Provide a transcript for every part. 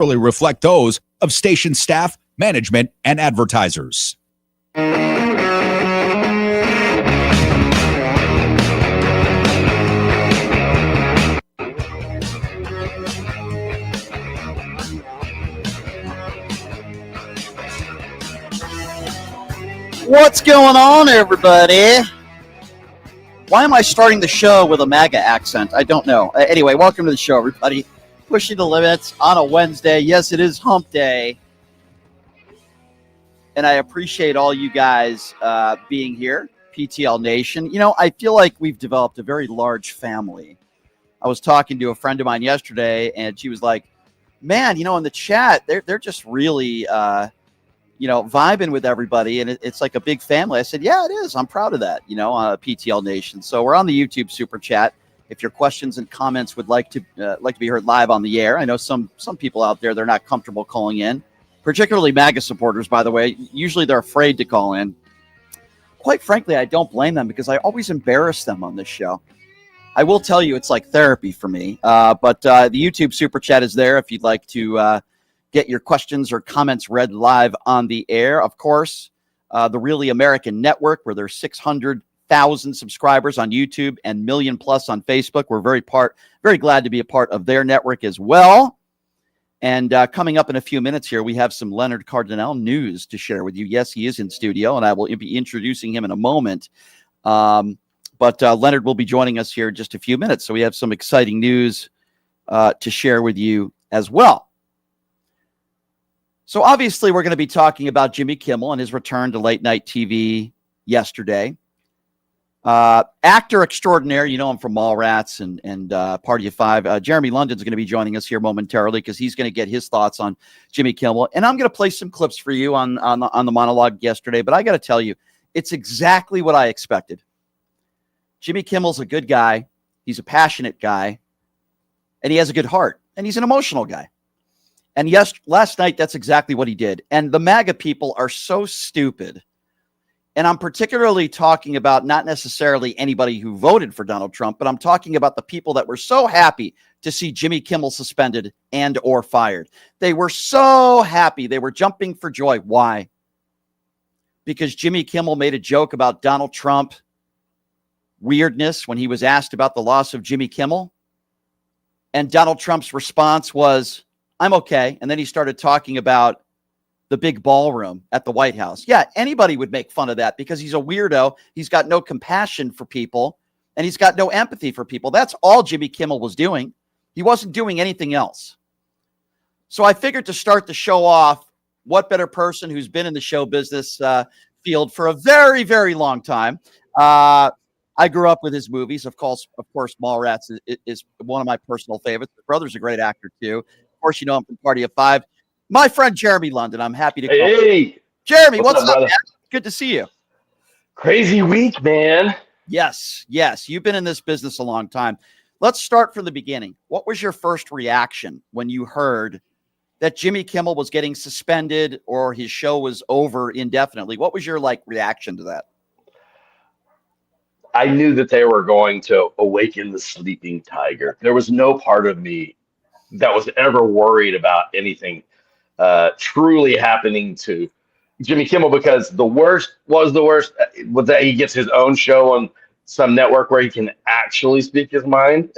reflect those of station staff, management, and advertisers. What's going on, everybody? Why am I starting the show with a MAGA accent? I don't know. Anyway, welcome to the show, everybody. Pushing the limits on a Wednesday. Yes, it is hump day. And I appreciate all you guys being here, PTL Nation. You know, I feel like we've developed a very large family. I was talking to a friend of mine yesterday, and she was like, man, you know, in the chat, they're just really... vibing with everybody, and it's like a big family. I said, yeah, it is. I'm proud of that, PTL Nation. So we're on the YouTube Super Chat. If your questions and comments would like to be heard live on the air, I know some people out there, they're not comfortable calling in, particularly MAGA supporters, by the way. Usually they're afraid to call in. Quite frankly, I don't blame them because I always embarrass them on this show. I will tell you, it's like therapy for me. But the YouTube Super Chat is there if you'd like to get your questions or comments read live on the air. Of course, the Really American Network, where there's 600,000 subscribers on YouTube and million plus on Facebook. We're very glad to be a part of their network as well. And coming up in a few minutes here, we have some Leonard Cardinell news to share with you. Yes, he is in studio, and I will be introducing him in a moment. But Leonard will be joining us here in just a few minutes. So we have some exciting news to share with you as well. So obviously, we're going to be talking about Jimmy Kimmel and his return to late night TV yesterday. Actor extraordinaire, you know him from Mallrats and Party of Five. Jeremy London's going to be joining us here momentarily because he's going to get his thoughts on Jimmy Kimmel. And I'm going to play some clips for you on the monologue yesterday. But I got to tell you, it's exactly what I expected. Jimmy Kimmel's a good guy. He's a passionate guy. And he has a good heart. And he's an emotional guy. And yes, last night, that's exactly what he did. And the MAGA people are so stupid. And I'm particularly talking about not necessarily anybody who voted for Donald Trump, but I'm talking about the people that were so happy to see Jimmy Kimmel suspended and or fired. They were so happy. They were jumping for joy. Why? Because Jimmy Kimmel made a joke about Donald Trump weirdness when he was asked about the loss of Jimmy Kimmel. And Donald Trump's response was, I'm okay. And then he started talking about the big ballroom at the White House. Yeah, anybody would make fun of that because he's a weirdo. He's got no compassion for people, and he's got no empathy for people. That's all Jimmy Kimmel was doing. He wasn't doing anything else. So I figured to start the show off, what better person who's been in the show business field for a very, very long time. I grew up with his movies. Of course, Mallrats is one of my personal favorites. His brother's a great actor, too. Of course, you know him from Party of Five. My friend Jeremy London, I'm happy to call. Hey, Jeremy, what's up, man? Good to see you. Crazy week, man. Yes. You've been in this business a long time. Let's start from the beginning. What was your first reaction when you heard that Jimmy Kimmel was getting suspended or his show was over indefinitely? What was your reaction to that? I knew that they were going to awaken the sleeping tiger. There was no part of me that was ever worried about anything truly happening to Jimmy Kimmel, because the worst was that he gets his own show on some network where he can actually speak his mind.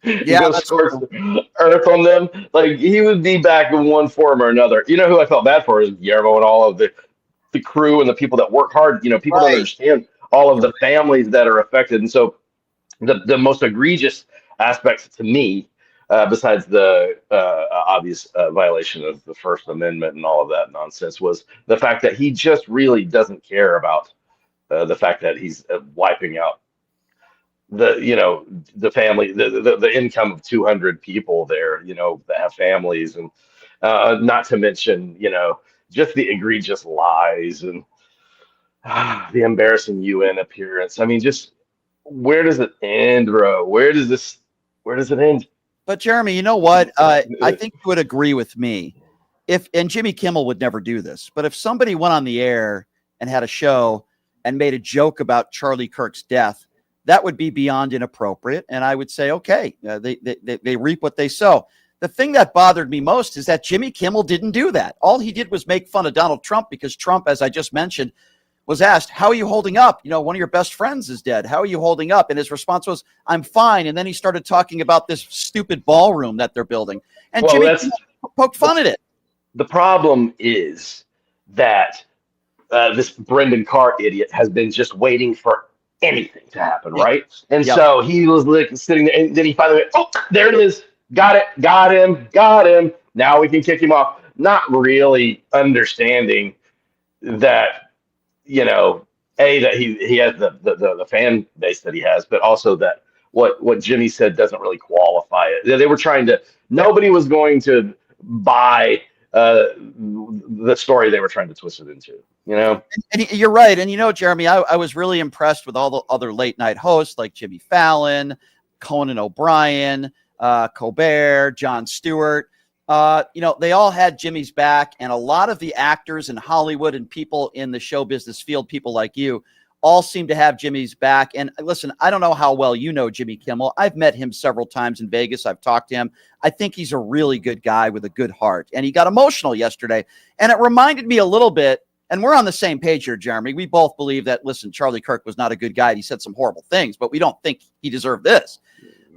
Yeah, goes towards earth on them. Like, he would be back in one form or another. You know who I felt bad for is Guillermo and all of the crew and the people that work hard. People don't understand all of the families that are affected. And so the most egregious aspects to me, besides the obvious violation of the First Amendment and all of that nonsense, was the fact that he just really doesn't care about the fact that he's wiping out the family, the income of 200 people there, that have families, and not to mention, just the egregious lies and the embarrassing UN appearance. I mean, just where does it end, bro? Where does it end? But Jeremy, you know what? I think you would agree with me. And Jimmy Kimmel would never do this, but if somebody went on the air and had a show and made a joke about Charlie Kirk's death, that would be beyond inappropriate. And I would say, okay, they reap what they sow. the thing that bothered me most is that Jimmy Kimmel didn't do that. All he did was make fun of Donald Trump because Trump, as I just mentioned, was asked, how are you holding up? You know, one of your best friends is dead. How are you holding up? And his response was, I'm fine. And then he started talking about this stupid ballroom that they're building. And Jimmy Kimmel poked fun at it. The problem is that this Brendan Carr idiot has been just waiting for anything to happen, right? And so he was like sitting there, and then he finally went, oh, there it is. Got it. Got him. Now we can kick him off. Not really understanding that, you know, that he has the fan base that he has, but also that what Jimmy said doesn't really qualify it. They were trying to, nobody was going to buy the story they were trying to twist it into, you know? And you're right. And, you know, Jeremy, I was really impressed with all the other late night hosts like Jimmy Fallon, Conan O'Brien, Colbert, Jon Stewart. You know, they all had Jimmy's back, and a lot of the actors in Hollywood and people in the show business field, people like you, all seem to have Jimmy's back. And listen, I don't know how well you know Jimmy Kimmel. I've met him several times in Vegas. I've talked to him. I think he's a really good guy with a good heart. And he got emotional yesterday. And it reminded me a little bit, and we're on the same page here, Jeremy. We both believe that, listen, Charlie Kirk was not a good guy. He said some horrible things, but we don't think he deserved this.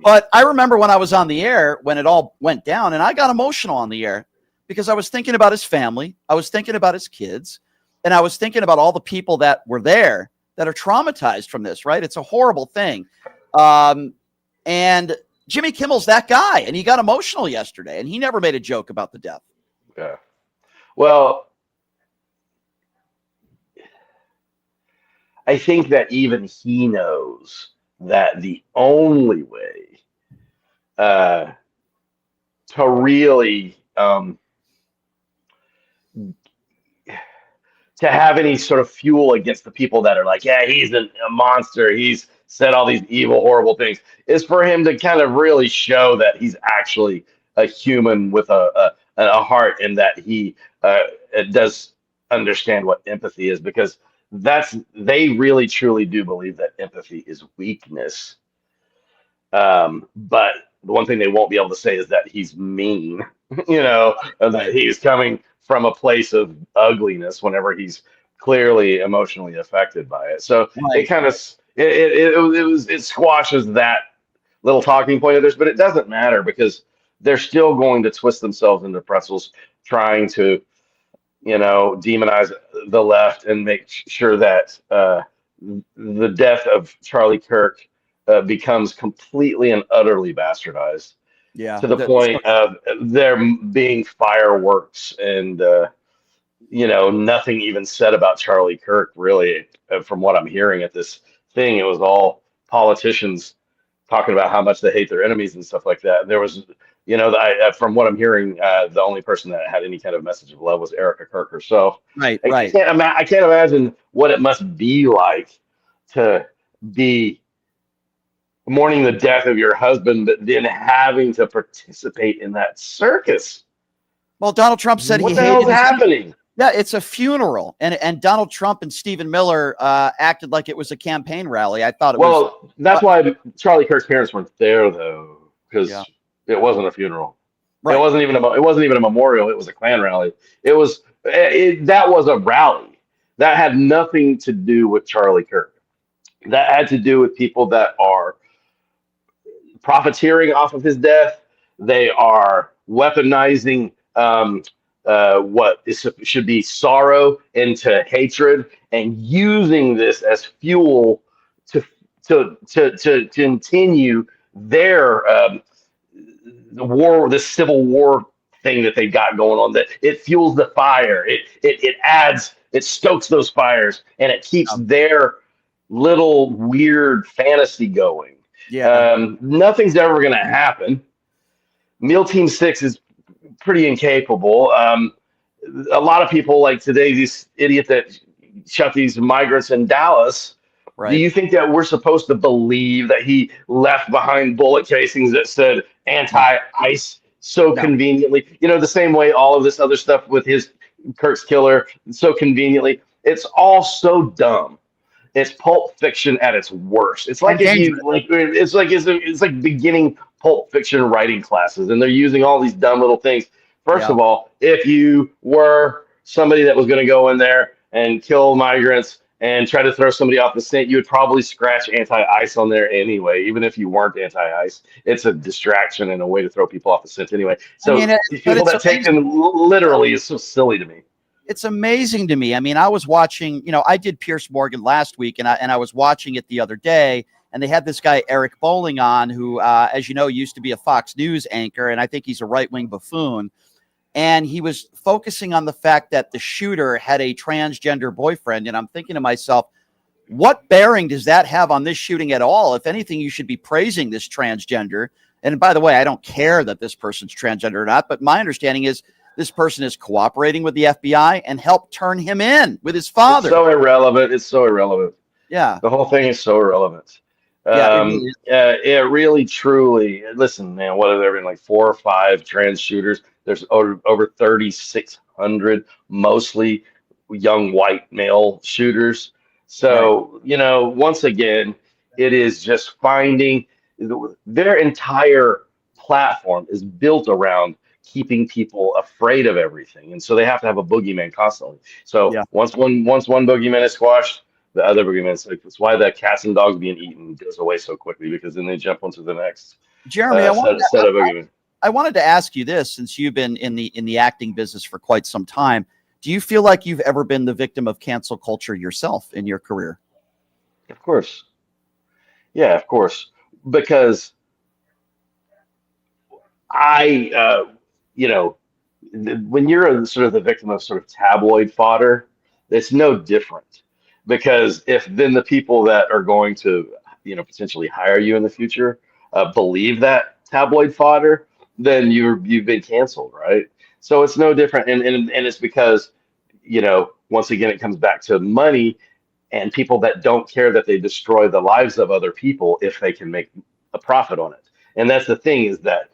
But I remember when I was on the air, when it all went down, and I got emotional on the air because I was thinking about his family. I was thinking about his kids. And I was thinking about all the people that were there that are traumatized from this, right? It's a horrible thing. And Jimmy Kimmel's that guy, and he got emotional yesterday, and he never made a joke about the death. Yeah. Well, I think that even he knows that the only way to really to have any sort of fuel against the people that are like, yeah, he's a monster, he's said all these evil, horrible things, is for him to kind of really show that he's actually a human with a heart, and that he does understand what empathy is, because they really truly do believe that empathy is weakness. But the one thing they won't be able to say is that he's mean, you know, and that he's coming from a place of ugliness whenever he's clearly emotionally affected by it. So Right. it kind of it squashes that little talking point of theirs, but it doesn't matter because they're still going to twist themselves into pretzels, trying to, you know, demonize the left and make sure that the death of Charlie Kirk becomes completely and utterly bastardized. Yeah. To the point of there being fireworks and, you know, nothing even said about Charlie Kirk, really, from what I'm hearing at this thing. It was all politicians talking about how much they hate their enemies and stuff like that. There was, you know, from what I'm hearing, the only person that had any kind of message of love was Erica Kirk herself. Right. I can't imagine what it must be like to be mourning the death of your husband, but then having to participate in that circus. Well, Donald Trump said what he the hated hell's happening? Yeah, it's a funeral, and Donald Trump and Stephen Miller acted like it was a campaign rally. I thought it was. Well, that's why Charlie Kirk's parents weren't there, though, because it wasn't a funeral. Right. It wasn't even a memorial. It was a Klan rally. That was a rally. That had nothing to do with Charlie Kirk. That had to do with people that are profiteering off of his death. They are weaponizing should be sorrow into hatred, and using this as fuel to continue their the war, the civil war thing that they got going on. That it fuels the fire. It stokes those fires, and it keeps their little weird fantasy going. Yeah. Nothing's ever going to happen. Meal Team 6 is pretty incapable. A lot of people, like today, this idiot that shot these migrants in Dallas. Right. Do you think that we're supposed to believe that he left behind bullet casings that said anti-ICE conveniently? You know, the same way all of this other stuff with Kirk's killer so conveniently. It's all so dumb. It's Pulp Fiction at its worst. It's like And if you like, it's like beginning Pulp Fiction writing classes, and they're using all these dumb little things. First Yeah. of all, if you were somebody that was going to go in there and kill migrants and try to throw somebody off the scent, you would probably scratch anti-ice on there anyway, even if you weren't anti-ice. It's a distraction and a way to throw people off the scent anyway. So these people that take them literally is so silly to me. It's amazing to me. I mean, I was watching, I did Pierce Morgan last week, and I was watching it the other day, and they had this guy, Eric Bowling, on, who, as you know, used to be a Fox News anchor, and I think he's a right-wing buffoon. And he was focusing on the fact that the shooter had a transgender boyfriend. And I'm thinking to myself, what bearing does that have on this shooting at all? If anything, you should be praising this transgender. And by the way, I don't care that this person's transgender or not, but my understanding is this person is cooperating with the FBI and helped turn him in with his father. It's so irrelevant. It's so irrelevant. Yeah. The whole thing is so irrelevant. It really, truly, listen, man, what have there been, like 4 or 5 trans shooters? There's over 3,600, mostly young white male shooters. So, once again, it is just finding their entire platform is built around keeping people afraid of everything. And so they have to have a boogeyman constantly. So once one boogeyman is squashed, the other boogeyman, it's why the cats and dogs being eaten goes away so quickly, because then they jump onto the next Jeremy, set of boogeyman. I wanted to ask you this, since you've been in the acting business for quite some time. Do you feel like you've ever been the victim of cancel culture yourself in your career? Of course. Yeah, of course. Because when you're sort of the victim of sort of tabloid fodder, it's no different. Because if then the people that are going to, potentially hire you in the future believe that tabloid fodder, then you've been canceled, right? So it's no different, and it's because, once again, it comes back to money and people that don't care that they destroy the lives of other people if they can make a profit on it. And that's the thing, is that,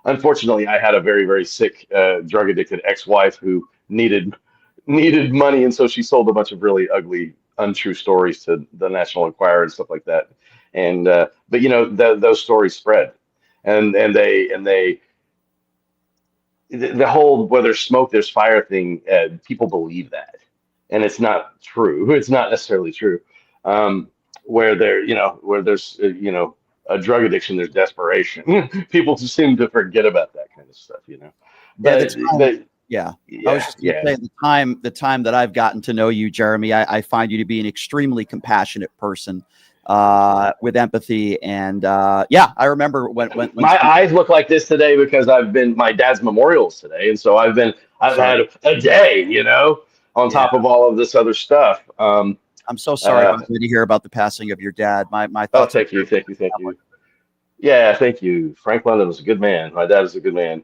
unfortunately, I had a very, very sick, drug addicted ex-wife who needed money, and so she sold a bunch of really ugly, untrue stories to the National Enquirer and stuff like that. And but those stories spread. And the whole "where there's smoke, there's fire" thing, people believe that, and it's not true. It's not necessarily true. Where there's a drug addiction, there's desperation. People just seem to forget about that kind of stuff, But I was just going to say, the time that I've gotten to know you, Jeremy, I find you to be an extremely compassionate person. With empathy, and I remember when my eyes look like this today because my dad's memorials today, and so I've had a day, on top of all of this other stuff. I'm so sorry to hear about the passing of your dad. My thoughts. Oh, thank you. Yeah, thank you. Frank London was a good man. My dad is a good man.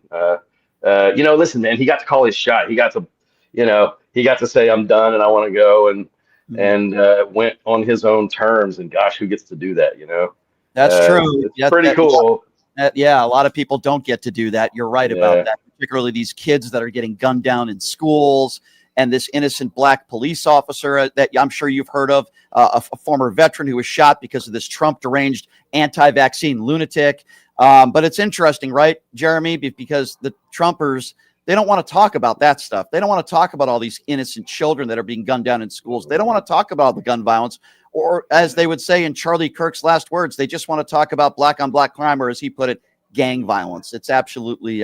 Listen, man, he got to call his shot. He got to say, "I'm done and I want to go," and went on his own terms, and gosh, who gets to do that? That's true. It's pretty cool. A lot of people don't get to do that. You're right about that. Particularly these kids that are getting gunned down in schools, and this innocent black police officer that I'm sure you've heard of, a former veteran who was shot because of this Trump deranged anti-vaccine lunatic. But it's interesting, right, Jeremy? Because the Trumpers, they don't want to talk about that stuff. They don't want to talk about all these innocent children that are being gunned down in schools. They don't want to talk about the gun violence, or as they would say in Charlie Kirk's last words, they just want to talk about black on black crime, or as he put it, gang violence. It's absolutely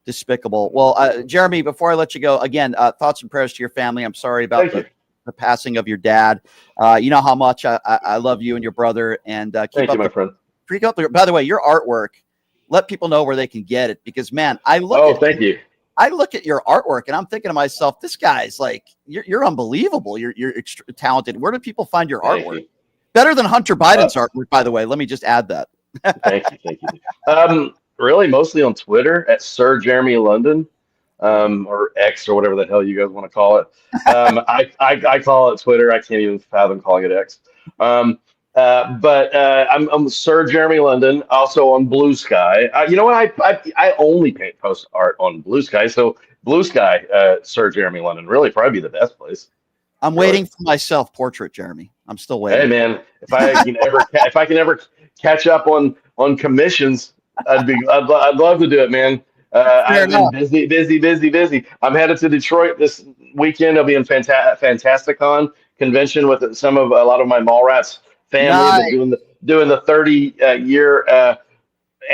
despicable. Well, Jeremy, before I let you go, again, thoughts and prayers to your family. I'm sorry about the passing of your dad. You know how much I love you and your brother, and keep up, my friend. By the way, your artwork, let people know where they can get it, because man, I look at your artwork and I'm thinking to myself, this guy's like, you're unbelievable. You're extra talented. Where do people find your artwork? Better than Hunter Biden's artwork, by the way. Let me just add that. Thank you. Really, mostly on Twitter at Sir Jeremy London, or X, or whatever the hell you guys want to call it. I call it Twitter. I can't even fathom calling it X. But I'm Sir Jeremy London, also on Blue Sky. You know what? I only post art on Blue Sky. So Blue Sky, Sir Jeremy London, really probably be the best place. I'm waiting for my self-portrait, Jeremy. I'm still waiting. Hey man, if I can ever catch up on commissions, I'd love to do it, man. I've been busy. I'm headed to Detroit this weekend. I'll be in Fantasticon convention with a lot of my Mallrats family. Nice. They're doing the 30 year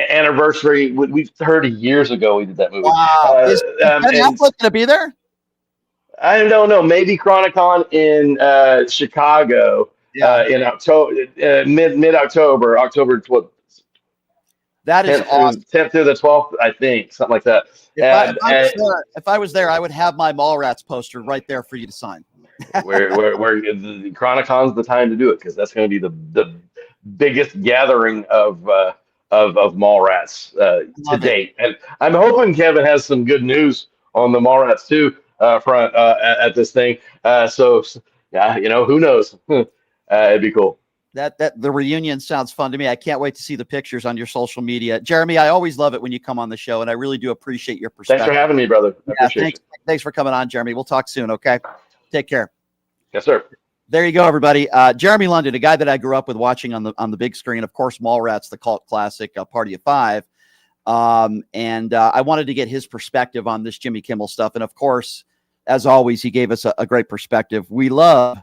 anniversary. We 30 years ago we did that movie. Wow. Is Ben Affleck going to be there? I don't know. Maybe Chronicon in Chicago in October, mid October, October 12th. That is awesome. 10th through the 12th, I think, something like that. If I was there, I would have my Mallrats poster right there for you to sign. where the Chronicon's the time to do it, because that's going to be the biggest gathering of Mallrats to date. And I'm hoping Kevin has some good news on the Mallrats too front at this thing. So yeah, who knows? It'd be cool. That the reunion sounds fun to me. I can't wait to see the pictures on your social media. Jeremy, I always love it when you come on the show, and I really do appreciate your perspective. Thanks for having me, brother. I appreciate it. Thanks for coming on, Jeremy. We'll talk soon, okay? Take care. Yes, sir. There you go, everybody. Jeremy London, a guy that I grew up with watching on the big screen. Of course, Mallrats, the cult classic, Party of Five. And I wanted to get his perspective on this Jimmy Kimmel stuff. And of course, as always, he gave us a great perspective. We love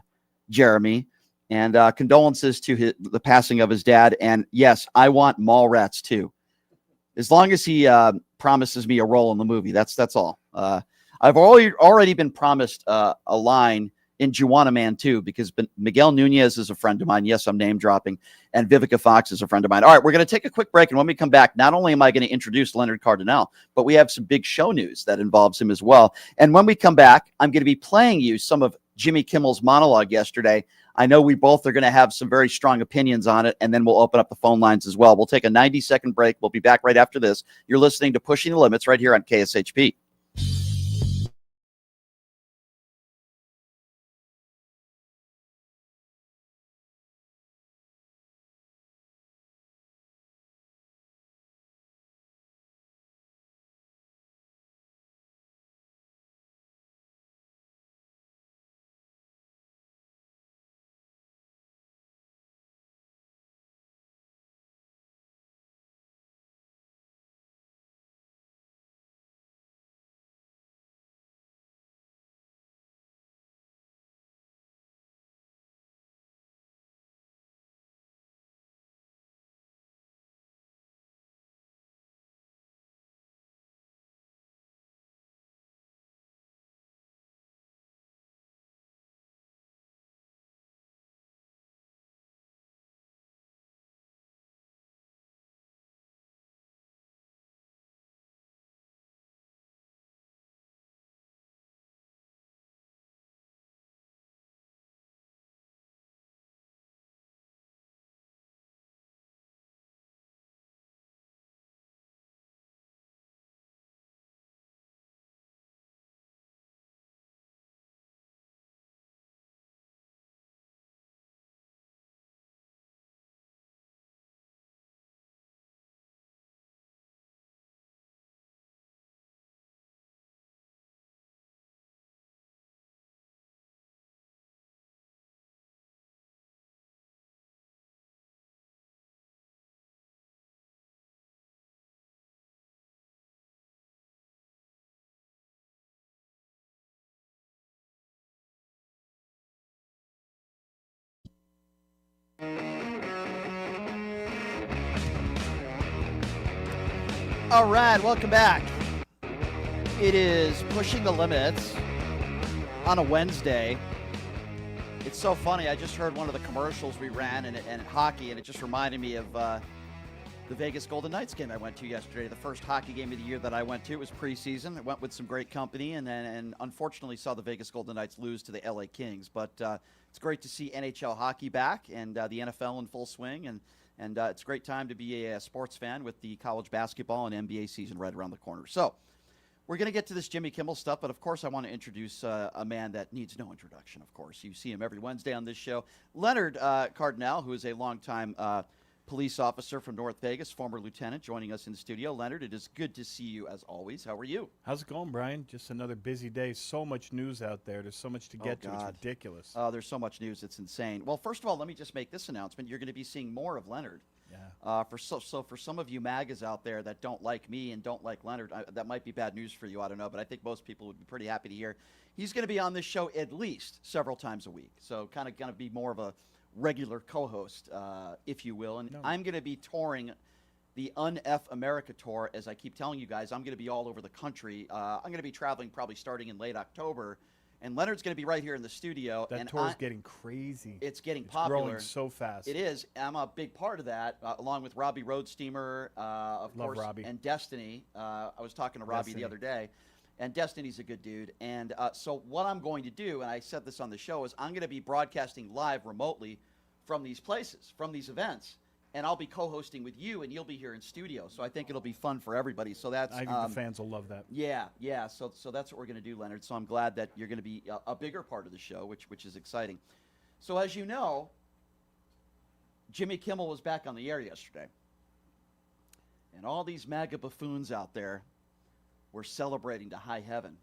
Jeremy. And condolences to the passing of his dad. And yes, I want Mallrats too, as long as he promises me a role in the movie. That's all. I've already been promised a line in Juwanna Man too, because Miguel Nunez is a friend of mine. Yes, I'm name dropping, and Vivica Fox is a friend of mine. All right, we're going to take a quick break, and when we come back, not only am I going to introduce Leonard Cardinell, but we have some big show news that involves him as well. And when we come back, I'm going to be playing you some of Jimmy Kimmel's monologue yesterday. I know we both are going to have some very strong opinions on it, and then we'll open up the phone lines as well. We'll take a 90-second break. We'll be back right after this. You're listening to Pushing the Limits right here on KSHP. All right, welcome back. It is Pushing the Limits on a Wednesday. It's so funny. I just heard one of the commercials we ran and hockey, and it just reminded me of the Vegas Golden Knights game I went to yesterday. The first hockey game of the year that I went to. It was preseason. I went with some great company, and unfortunately saw the Vegas Golden Knights lose to the LA Kings. But it's great to see NHL hockey back and the NFL in full swing, and it's a great time to be a sports fan with the college basketball and NBA season right around the corner. So we're going to get to this Jimmy Kimmel stuff, but of course I want to introduce a man that needs no introduction, of course. You see him every Wednesday on this show. Leonard Cardinell, who is a longtime police officer from North Vegas, former lieutenant, joining us in the studio. Leonard, it is good to see you as always. How are you? How's it going, Brian? Just another busy day. So much news out there. There's so much to get to. It's ridiculous. There's so much news. It's insane. Well, first of all, let me just make this announcement. You're going to be seeing more of Leonard. Yeah. For some of you MAGAs out there that don't like me and don't like Leonard, that might be bad news for you. I don't know, but I think most people would be pretty happy to hear he's going to be on this show at least several times a week. So kind of going to be more of a regular co-host, if you will. And I'm going to be touring the Un-F America tour. As I keep telling you guys, I'm going to be all over the country. I'm going to be traveling probably starting in late October. And Leonard's going to be right here in the studio. That tour is getting crazy. It's getting popular. Growing so fast. It is. I'm a big part of that, along with Robbie Roadsteamer, of Love course, Robbie. and Destiny. I was talking to Robbie the other day, and Destiny's a good dude. And so what I'm going to do, and I said this on the show, is I'm going to be broadcasting live remotely from these places, from these events. And I'll be co-hosting with you, and you'll be here in studio. So I think it'll be fun for everybody. So that's I think the fans will love that. Yeah. So that's what we're going to do, Leonard. So I'm glad that you're going to be a bigger part of the show, which is exciting. So as you know, Jimmy Kimmel was back on the air yesterday, and all these MAGA buffoons out there were celebrating to high heaven.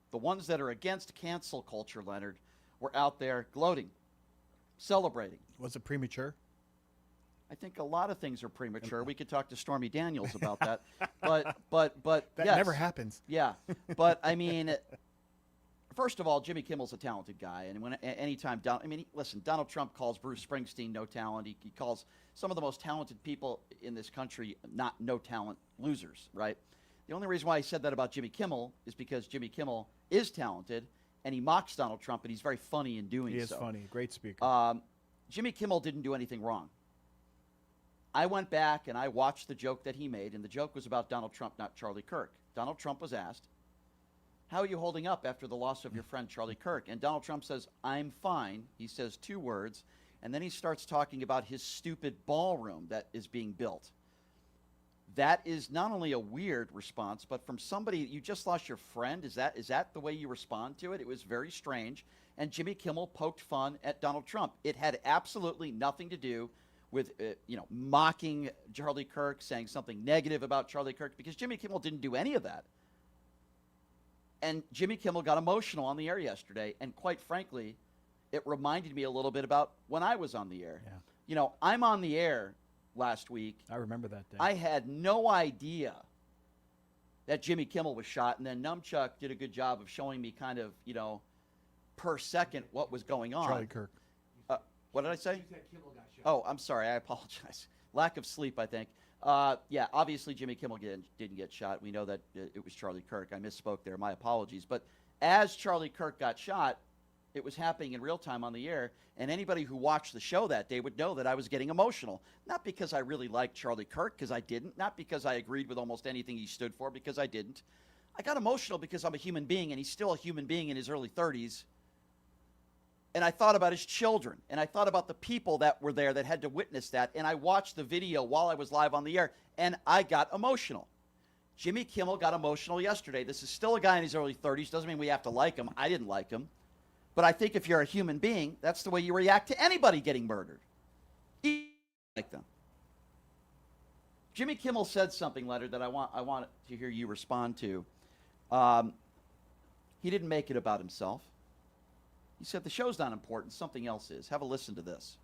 The ones that are against cancel culture, Leonard, were out there gloating, celebrating. Was it premature? I think a lot of things are premature. We could talk to Stormy Daniels about that, but that yes. never happens. Yeah, but I mean, first of all, Jimmy Kimmel's a talented guy, and anytime listen, Donald Trump calls Bruce Springsteen no talent. He calls some of the most talented people in this country not no talent losers, right? The only reason why I said that about Jimmy Kimmel is because Jimmy Kimmel is talented, and he mocks Donald Trump, and he's very funny in doing so. He is funny, great speaker. Jimmy Kimmel didn't do anything wrong. I went back and I watched the joke that he made, and the joke was about Donald Trump, not Charlie Kirk. Donald Trump was asked, "How are you holding up after the loss of your friend Charlie Kirk?" And Donald Trump says, "I'm fine." He says 2 words, and then he starts talking about his stupid ballroom that is being built. That is not only a weird response, but from somebody, you just lost your friend. Is that the way you respond to it? It was very strange. And Jimmy Kimmel poked fun at Donald Trump. It had absolutely nothing to do with mocking Charlie Kirk, saying something negative about Charlie Kirk, because Jimmy Kimmel didn't do any of that. And Jimmy Kimmel got emotional on the air yesterday, and quite frankly, it reminded me a little bit about when I was on the air. Yeah. I'm on the air last week. I remember that day. I had no idea that Jimmy Kimmel was shot, and then Numchuck did a good job of showing me kind of, per second what was going on. Charlie Kirk. What did I say? You said Kimmel got shot. Oh, I'm sorry. I apologize. Lack of sleep, I think. Yeah, obviously Jimmy Kimmel didn't get shot. We know that it was Charlie Kirk. I misspoke there. My apologies. But as Charlie Kirk got shot, it was happening in real time on the air, and anybody who watched the show that day would know that I was getting emotional. Not because I really liked Charlie Kirk, because I didn't. Not because I agreed with almost anything he stood for, because I didn't. I got emotional because I'm a human being, and he's still a human being in his early 30s. And I thought about his children, and I thought about the people that were there that had to witness that, and I watched the video while I was live on the air, and I got emotional. Jimmy Kimmel got emotional yesterday. This is still a guy in his early 30s. Doesn't mean we have to like him. I didn't like him. But I think if you're a human being, that's the way you react to anybody getting murdered. Like them. Jimmy Kimmel said something, Leonard, that I want to hear you respond to. He didn't make it about himself. He said the show's not important, something else is. Have a listen to this.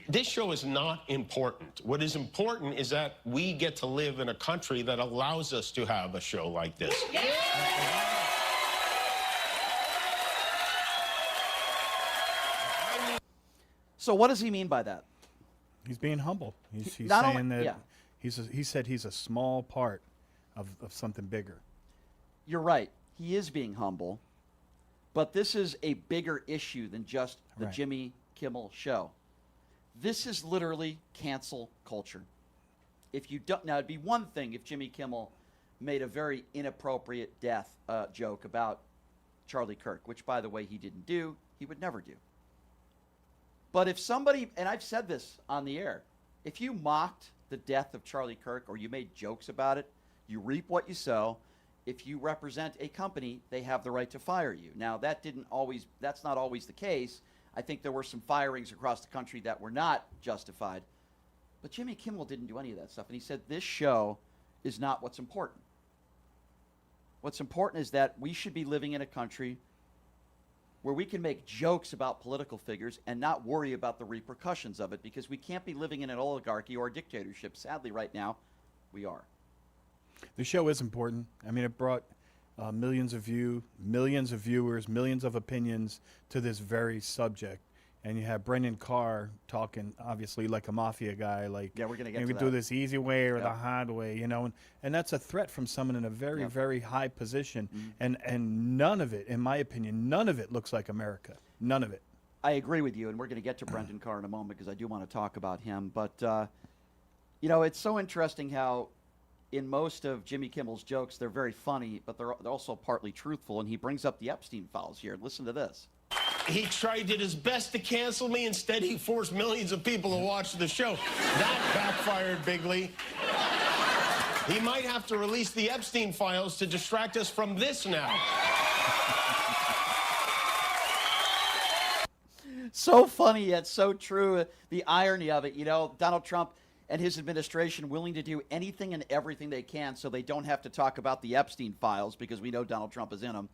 This show is not important. What is important is that we get to live in a country that allows us to have a show like this. So what does he mean by that? He's being humble. He's saying only, that yeah. he said he's a small part of something bigger. You're right. He is being humble. But this is a bigger issue than just the Right. Jimmy Kimmel show. This is literally cancel culture. If you don't, now it'd be one thing if Jimmy Kimmel made a very inappropriate death joke about Charlie Kirk, which, by the way, he didn't do. He would never do. But if somebody, and I've said this on the air, if you mocked the death of Charlie Kirk or you made jokes about it, you reap what you sow. If you represent a company, they have the right to fire you. Now, that's not always the case. I think there were some firings across the country that were not justified. But Jimmy Kimmel didn't do any of that stuff. And he said, this show is not what's important. What's important is that we should be living in a country where we can make jokes about political figures and not worry about the repercussions of it, because we can't be living in an oligarchy or a dictatorship. Sadly, right now, we are. The show is important. I mean, it brought millions of viewers, millions of opinions to this very subject. And you have Brendan Carr talking, obviously, like a mafia guy. Like, yeah, we're going to get to we that. do this easy way or the hard way, you know. And that's a threat from someone in a very, very high position. And none of it, in my opinion, none of it looks like America. None of it. I agree with you, and we're going to get to Brendan Carr in a moment because I do want to talk about him. But, you know, it's so interesting how in most of Jimmy Kimmel's jokes, they're very funny, but they're also partly truthful. And he brings up the Epstein files here. Listen to this. He did his best to cancel me. Instead, he forced millions of people to watch the show. That backfired bigly. He might have to release the Epstein files to distract us from this now. So funny yet so true. The irony of it, you know, Donald Trump and his administration willing to do anything and everything they can so they don't have to talk about the Epstein files because we know Donald Trump is in them.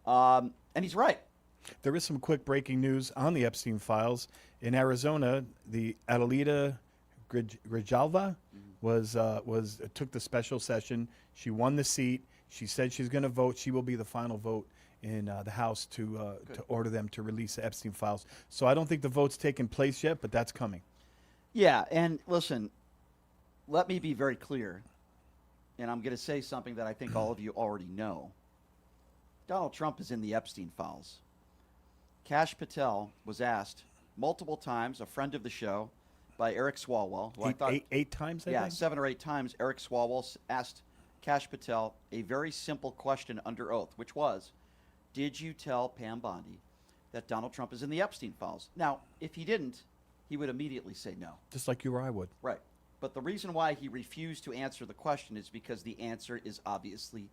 And he's right. There is some quick breaking news on the Epstein files. In Arizona, the Adelita Grijalva took the special session. She won the seat. She said she's going to vote. She will be the final vote in the House to order them to release the Epstein files. So I don't think the vote's taken place yet, but that's coming. Yeah, and listen, let me be very clear, and I'm going to say something that I think all of you already know. Donald Trump is in the Epstein files. Kash Patel was asked multiple times, a friend of the show, by Eric Swalwell. Eight times, I think? 7 or 8 times, Eric Swalwell asked Kash Patel a very simple question under oath, which was, did you tell Pam Bondi that Donald Trump is in the Epstein files? Now, if he didn't, he would immediately say no. Just like you or I would. Right. But the reason why he refused to answer the question is because the answer is obviously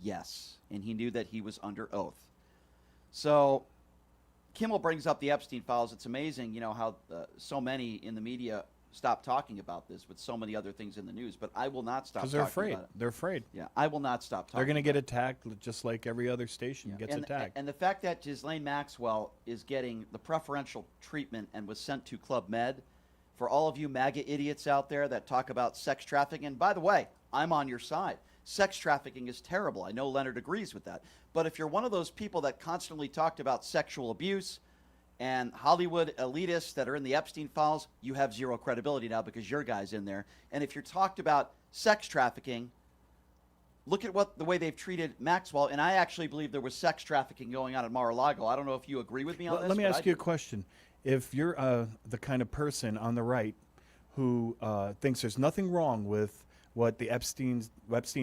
yes. And he knew that he was under oath. So Kimmel brings up the Epstein files. It's amazing, you know, how so many in the media stop talking about this with so many other things in the news. But I will not stop talking about it. Because they're afraid. They're afraid. Yeah, I will not stop talking. They're going to get attacked just like every other station gets attacked. And the fact that Ghislaine Maxwell is getting the preferential treatment and was sent to Club Med, for all of you MAGA idiots out there that talk about sex trafficking, and by the way, I'm on your side. Sex trafficking is terrible. I know Leonard agrees with that. But if you're one of those people that constantly talked about sexual abuse and Hollywood elitists that are in the Epstein files, you have zero credibility now because your guy's in there. And if you're talked about sex trafficking, look at the way they've treated Maxwell. And I actually believe there was sex trafficking going on at Mar-a-Lago. I don't know if you agree with me on this. Let me ask you a question. If you're the kind of person on the right who thinks there's nothing wrong with what the Epstein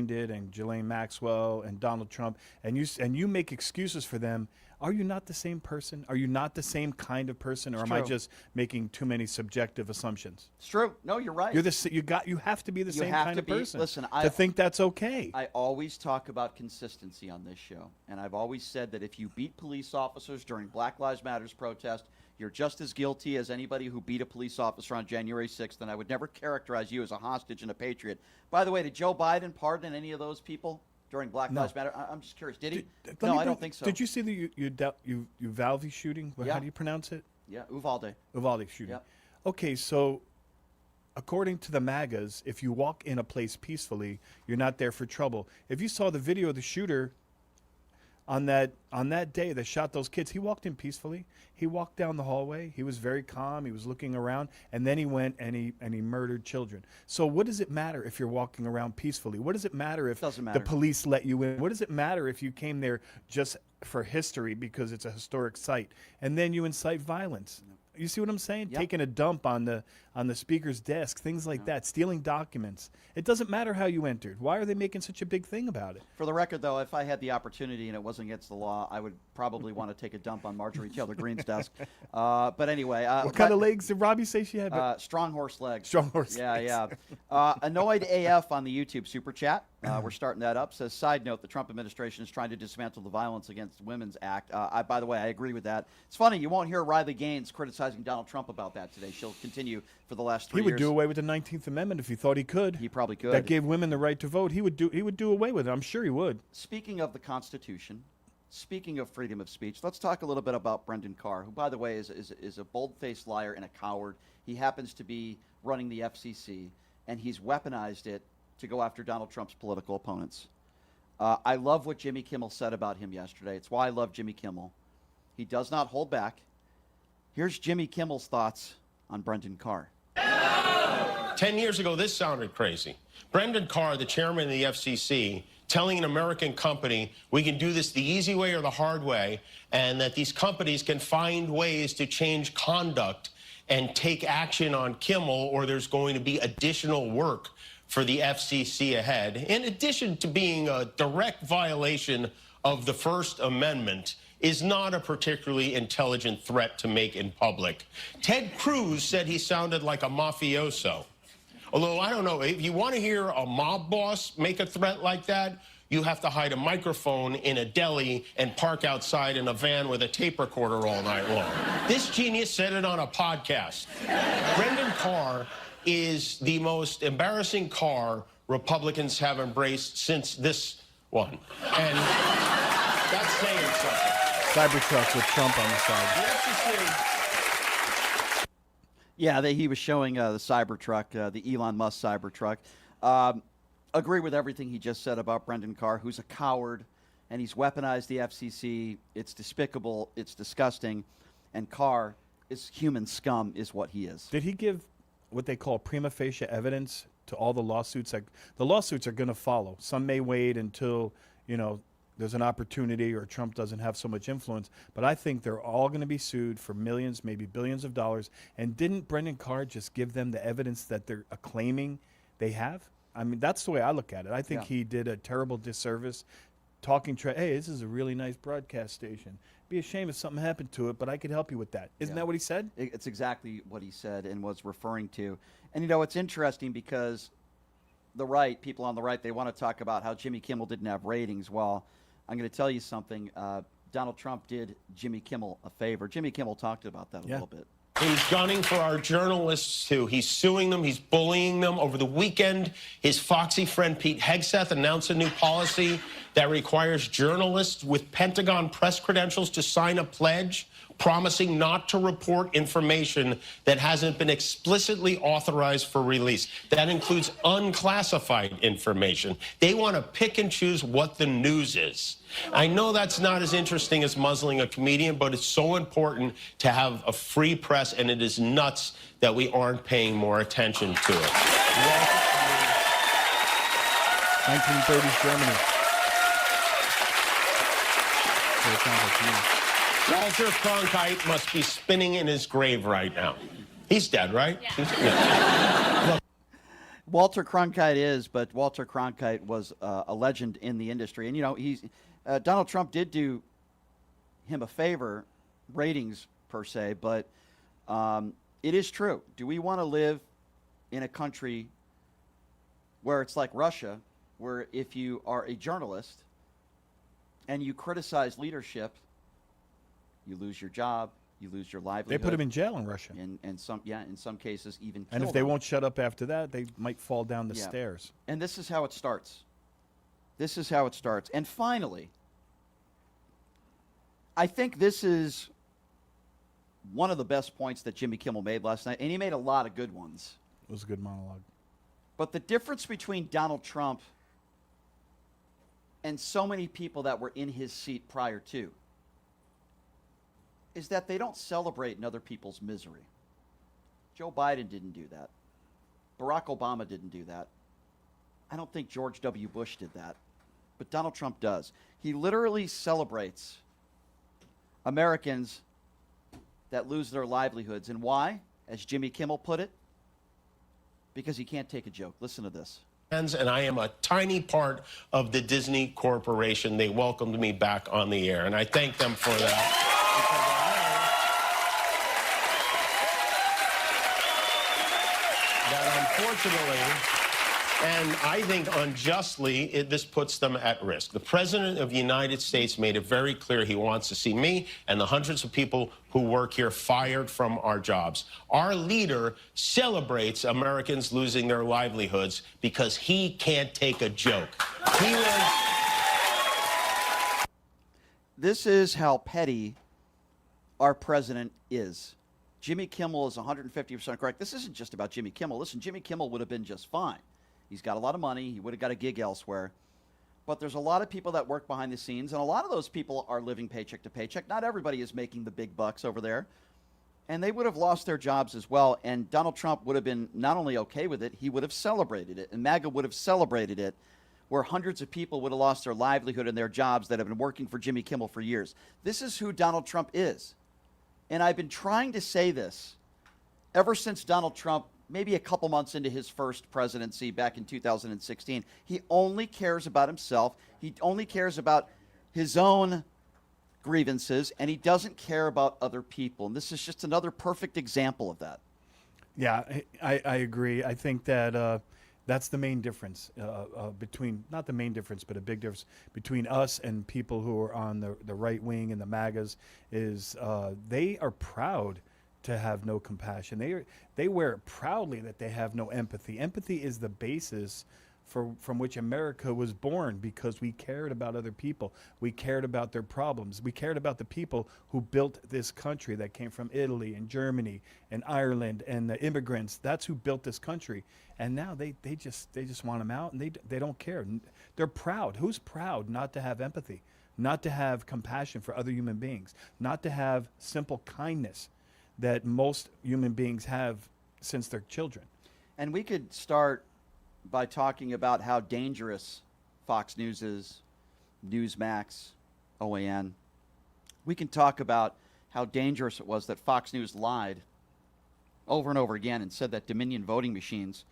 did and Ghislaine Maxwell and Donald Trump, and you make excuses for them, are you not the same person? Are you not the same kind of person, or am I just making too many subjective assumptions? It's true. No, you're right. You have to be the same kind of person to think that's okay. I always talk about consistency on this show, and I've always said that if you beat police officers during Black Lives Matter's protest, you're just as guilty as anybody who beat a police officer on January 6th, and I would never characterize you as a hostage and a patriot. By the way, did Joe Biden pardon any of those people during Black Lives Matter? I'm just curious. Did he? No, I don't think so. Did you see the Uvalde shooting? How do you pronounce it? Yeah, Uvalde. Uvalde shooting. Yep. Okay, so according to the MAGAs, if you walk in a place peacefully, you're not there for trouble. If you saw the video of the shooter on that day that shot those kids, he walked in peacefully. He walked down the hallway. He was very calm. He was looking around, and then he went and he murdered children. So what does it matter if you're walking around peacefully? What does it matter if the police let you in? What does it matter if you came there just for history because it's a historic site, and then you incite violence? You see what I'm saying? Yep. Taking a dump on the on the speaker's desk, things like that, stealing documents. It doesn't matter how you entered. Why are they making such a big thing about it? For the record, though, if I had the opportunity and it wasn't against the law, I would probably want to take a dump on Marjorie Taylor Greene's desk. But anyway. What kind of legs did Robbie say she had? Strong horse legs. Strong horse legs. Yeah. Annoyed AF on the YouTube super chat. We're starting that up. Says, side note, the Trump administration is trying to dismantle the Violence Against Women's Act. By the way, I agree with that. It's funny, you won't hear Riley Gaines criticizing Donald Trump about that today. She'll continue for the last 3 years. He would do away with the 19th Amendment if he thought he could. He probably could. That gave women the right to vote. He would do away with it. I'm sure he would. Speaking of the Constitution, speaking of freedom of speech, let's talk a little bit about Brendan Carr, who, by the way, is a bold-faced liar and a coward. He happens to be running the FCC, and he's weaponized it to go after Donald Trump's political opponents. I love what Jimmy Kimmel said about him yesterday. It's why I love Jimmy Kimmel. He does not hold back. Here's Jimmy Kimmel's thoughts on Brendan Carr. 10 years ago, this sounded crazy. Brendan Carr, the chairman of the FCC, telling an American company, we can do this the easy way or the hard way, and that these companies can find ways to change conduct and take action on Kimmel, or there's going to be additional work for the FCC ahead, in addition to being a direct violation of the First Amendment, is not a particularly intelligent threat to make in public. Ted Cruz said he sounded like a mafioso. Although, I don't know, if you want to hear a mob boss make a threat like that, you have to hide a microphone in a deli and park outside in a van with a tape recorder all night long. This genius said it on a podcast. Brendan Carr is the most embarrassing car Republicans have embraced since this one. And that's saying something. Cybertruck with Trump on the side. Yeah, he was showing the Cybertruck, the Elon Musk Cybertruck. Agree with everything he just said about Brendan Carr, who's a coward, and he's weaponized the FCC. It's despicable. It's disgusting. And Carr is human scum, is what he is. Did he give what they call prima facie evidence to all the lawsuits? Like, the lawsuits are going to follow. Some may wait until, there's an opportunity or Trump doesn't have so much influence. But I think they're all going to be sued for millions, maybe billions of dollars. And didn't Brendan Carr just give them the evidence that they're claiming they have? I mean, that's the way I look at it. I think he did a terrible disservice talking, hey, this is a really nice broadcast station. Be a shame if something happened to it, but I could help you with that. Isn't that what he said? It's exactly what he said and was referring to. And, it's interesting because the right, people on the right, they want to talk about how Jimmy Kimmel didn't have ratings. Well, I'm going to tell you something. Donald Trump did Jimmy Kimmel a favor. Jimmy Kimmel talked about that a little bit. He's gunning for our journalists, too. He's suing them. He's bullying them. Over the weekend, his foxy friend Pete Hegseth announced a new policy that requires journalists with Pentagon press credentials to sign a pledge promising not to report information that hasn't been explicitly authorized for release. That includes unclassified information. They want to pick and choose what the news is. I know that's not as interesting as muzzling a comedian, but it's so important to have a free press, and it is nuts that we aren't paying more attention to it. 1930s Germany. Walter Cronkite must be spinning in his grave right now. He's dead, right? Yeah. Walter Cronkite is, but Walter Cronkite was a legend in the industry. And, Donald Trump did do him a favor, ratings per se, but it is true. Do we want to live in a country where it's like Russia, where if you are a journalist and you criticize leadership, you lose your job, you lose your livelihood. They put him in jail in Russia. In some cases, even kill And if they them. won't shut up after that, they might fall down the stairs. And this is how it starts. This is how it starts. And finally, I think this is one of the best points that Jimmy Kimmel made last night, and he made a lot of good ones. It was a good monologue. But the difference between Donald Trump and so many people that were in his seat prior to is that they don't celebrate in other people's misery. Joe Biden didn't do that. Barack Obama didn't do that. I don't think George W. Bush did that. But Donald Trump does. He literally celebrates Americans that lose their livelihoods. And why? As Jimmy Kimmel put it, because he can't take a joke. Listen to this. And I am a tiny part of the Disney Corporation. They welcomed me back on the air, and I thank them for that. That unfortunately, and I think unjustly, this puts them at risk. The President of the United States made it very clear he wants to see me and the hundreds of people who work here fired from our jobs. Our leader celebrates Americans losing their livelihoods because he can't take a joke. This is how petty our president is. Jimmy Kimmel is 150% correct. This isn't just about Jimmy Kimmel. Listen, Jimmy Kimmel would have been just fine. He's got a lot of money. He would have got a gig elsewhere. But there's a lot of people that work behind the scenes, and a lot of those people are living paycheck to paycheck. Not everybody is making the big bucks over there. And they would have lost their jobs as well. And Donald Trump would have been not only okay with it, he would have celebrated it. And MAGA would have celebrated it, where hundreds of people would have lost their livelihood and their jobs that have been working for Jimmy Kimmel for years. This is who Donald Trump is. And I've been trying to say this ever since Donald Trump, maybe a couple months into his first presidency back in 2016, he only cares about himself. He only cares about his own grievances, and he doesn't care about other people. And this is just another perfect example of that. Yeah, I agree. I think that that's the main difference between, not the main difference, but a big difference between us and people who are on the right wing and the MAGAs is they are proud to have no compassion. They wear it proudly that they have no empathy. Empathy is the basis from which America was born, because we cared about other people. We cared about their problems. We cared about the people who built this country that came from Italy and Germany and Ireland and the immigrants. That's who built this country. And now they just want them out, and they don't care. They're proud. Who's proud not to have empathy, not to have compassion for other human beings, not to have simple kindness that most human beings have since they're children? And we could start by talking about how dangerous Fox News is, Newsmax, OAN. We can talk about how dangerous it was that Fox News lied over and over again and said that Dominion voting machines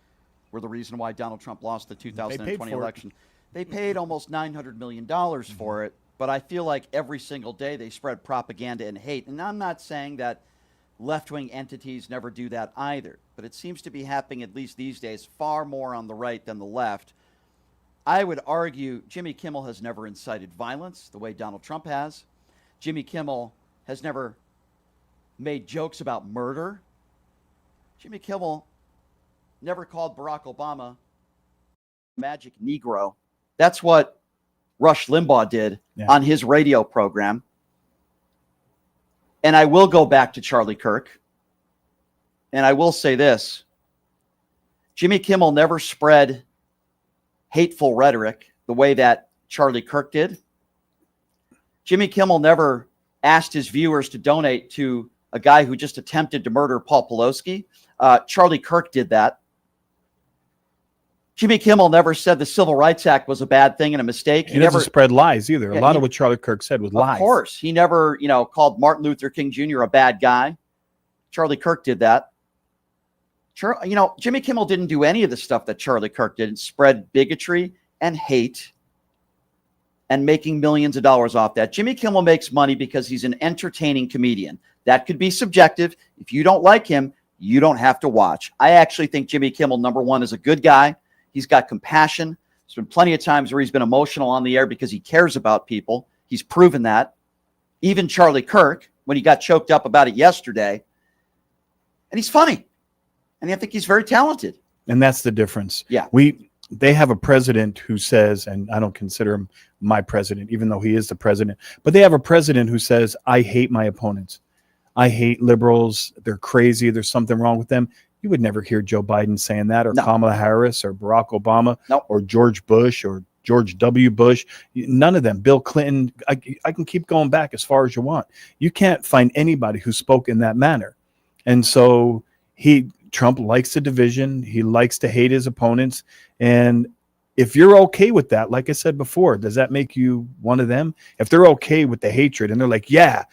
were the reason why Donald Trump lost the 2020 election. They paid almost $900 million for it, but I feel like every single day they spread propaganda and hate. And I'm not saying that left-wing entities never do that either, but it seems to be happening, at least these days, far more on the right than the left. I would argue Jimmy Kimmel has never incited violence the way Donald Trump has. Jimmy Kimmel has never made jokes about murder. Jimmy Kimmel never called Barack Obama magic Negro. That's what Rush Limbaugh did on his radio program. And I will go back to Charlie Kirk. And I will say this. Jimmy Kimmel never spread hateful rhetoric the way that Charlie Kirk did. Jimmy Kimmel never asked his viewers to donate to a guy who just attempted to murder Paul Pelosi. Charlie Kirk did that. Jimmy Kimmel never said the Civil Rights Act was a bad thing and a mistake. He never spread lies either. A lot of what Charlie Kirk said was lies. Of course. He never, called Martin Luther King Jr. a bad guy. Charlie Kirk did that. Jimmy Kimmel didn't do any of the stuff that Charlie Kirk did. Spread bigotry and hate and making millions of dollars off that. Jimmy Kimmel makes money because he's an entertaining comedian. That could be subjective. If you don't like him, you don't have to watch. I actually think Jimmy Kimmel, number one, is a good guy. He's got compassion. There's been plenty of times where he's been emotional on the air because he cares about people. He's proven that. Even Charlie Kirk, when he got choked up about it yesterday. And he's funny. And I think he's very talented. And that's the difference. Yeah. They have a president who says, and I don't consider him my president, even though he is the president, but they have a president who says, I hate my opponents. I hate liberals. They're crazy. There's something wrong with them. You would never hear Joe Biden saying that, or Kamala Harris, or Barack Obama, or George Bush, or George W. Bush. None of them. Bill Clinton. I can keep going back as far as you want. You can't find anybody who spoke in that manner. And so Trump likes the division. He likes to hate his opponents. And if you're okay with that, like I said before, does that make you one of them? If they're okay with the hatred and they're like, yeah,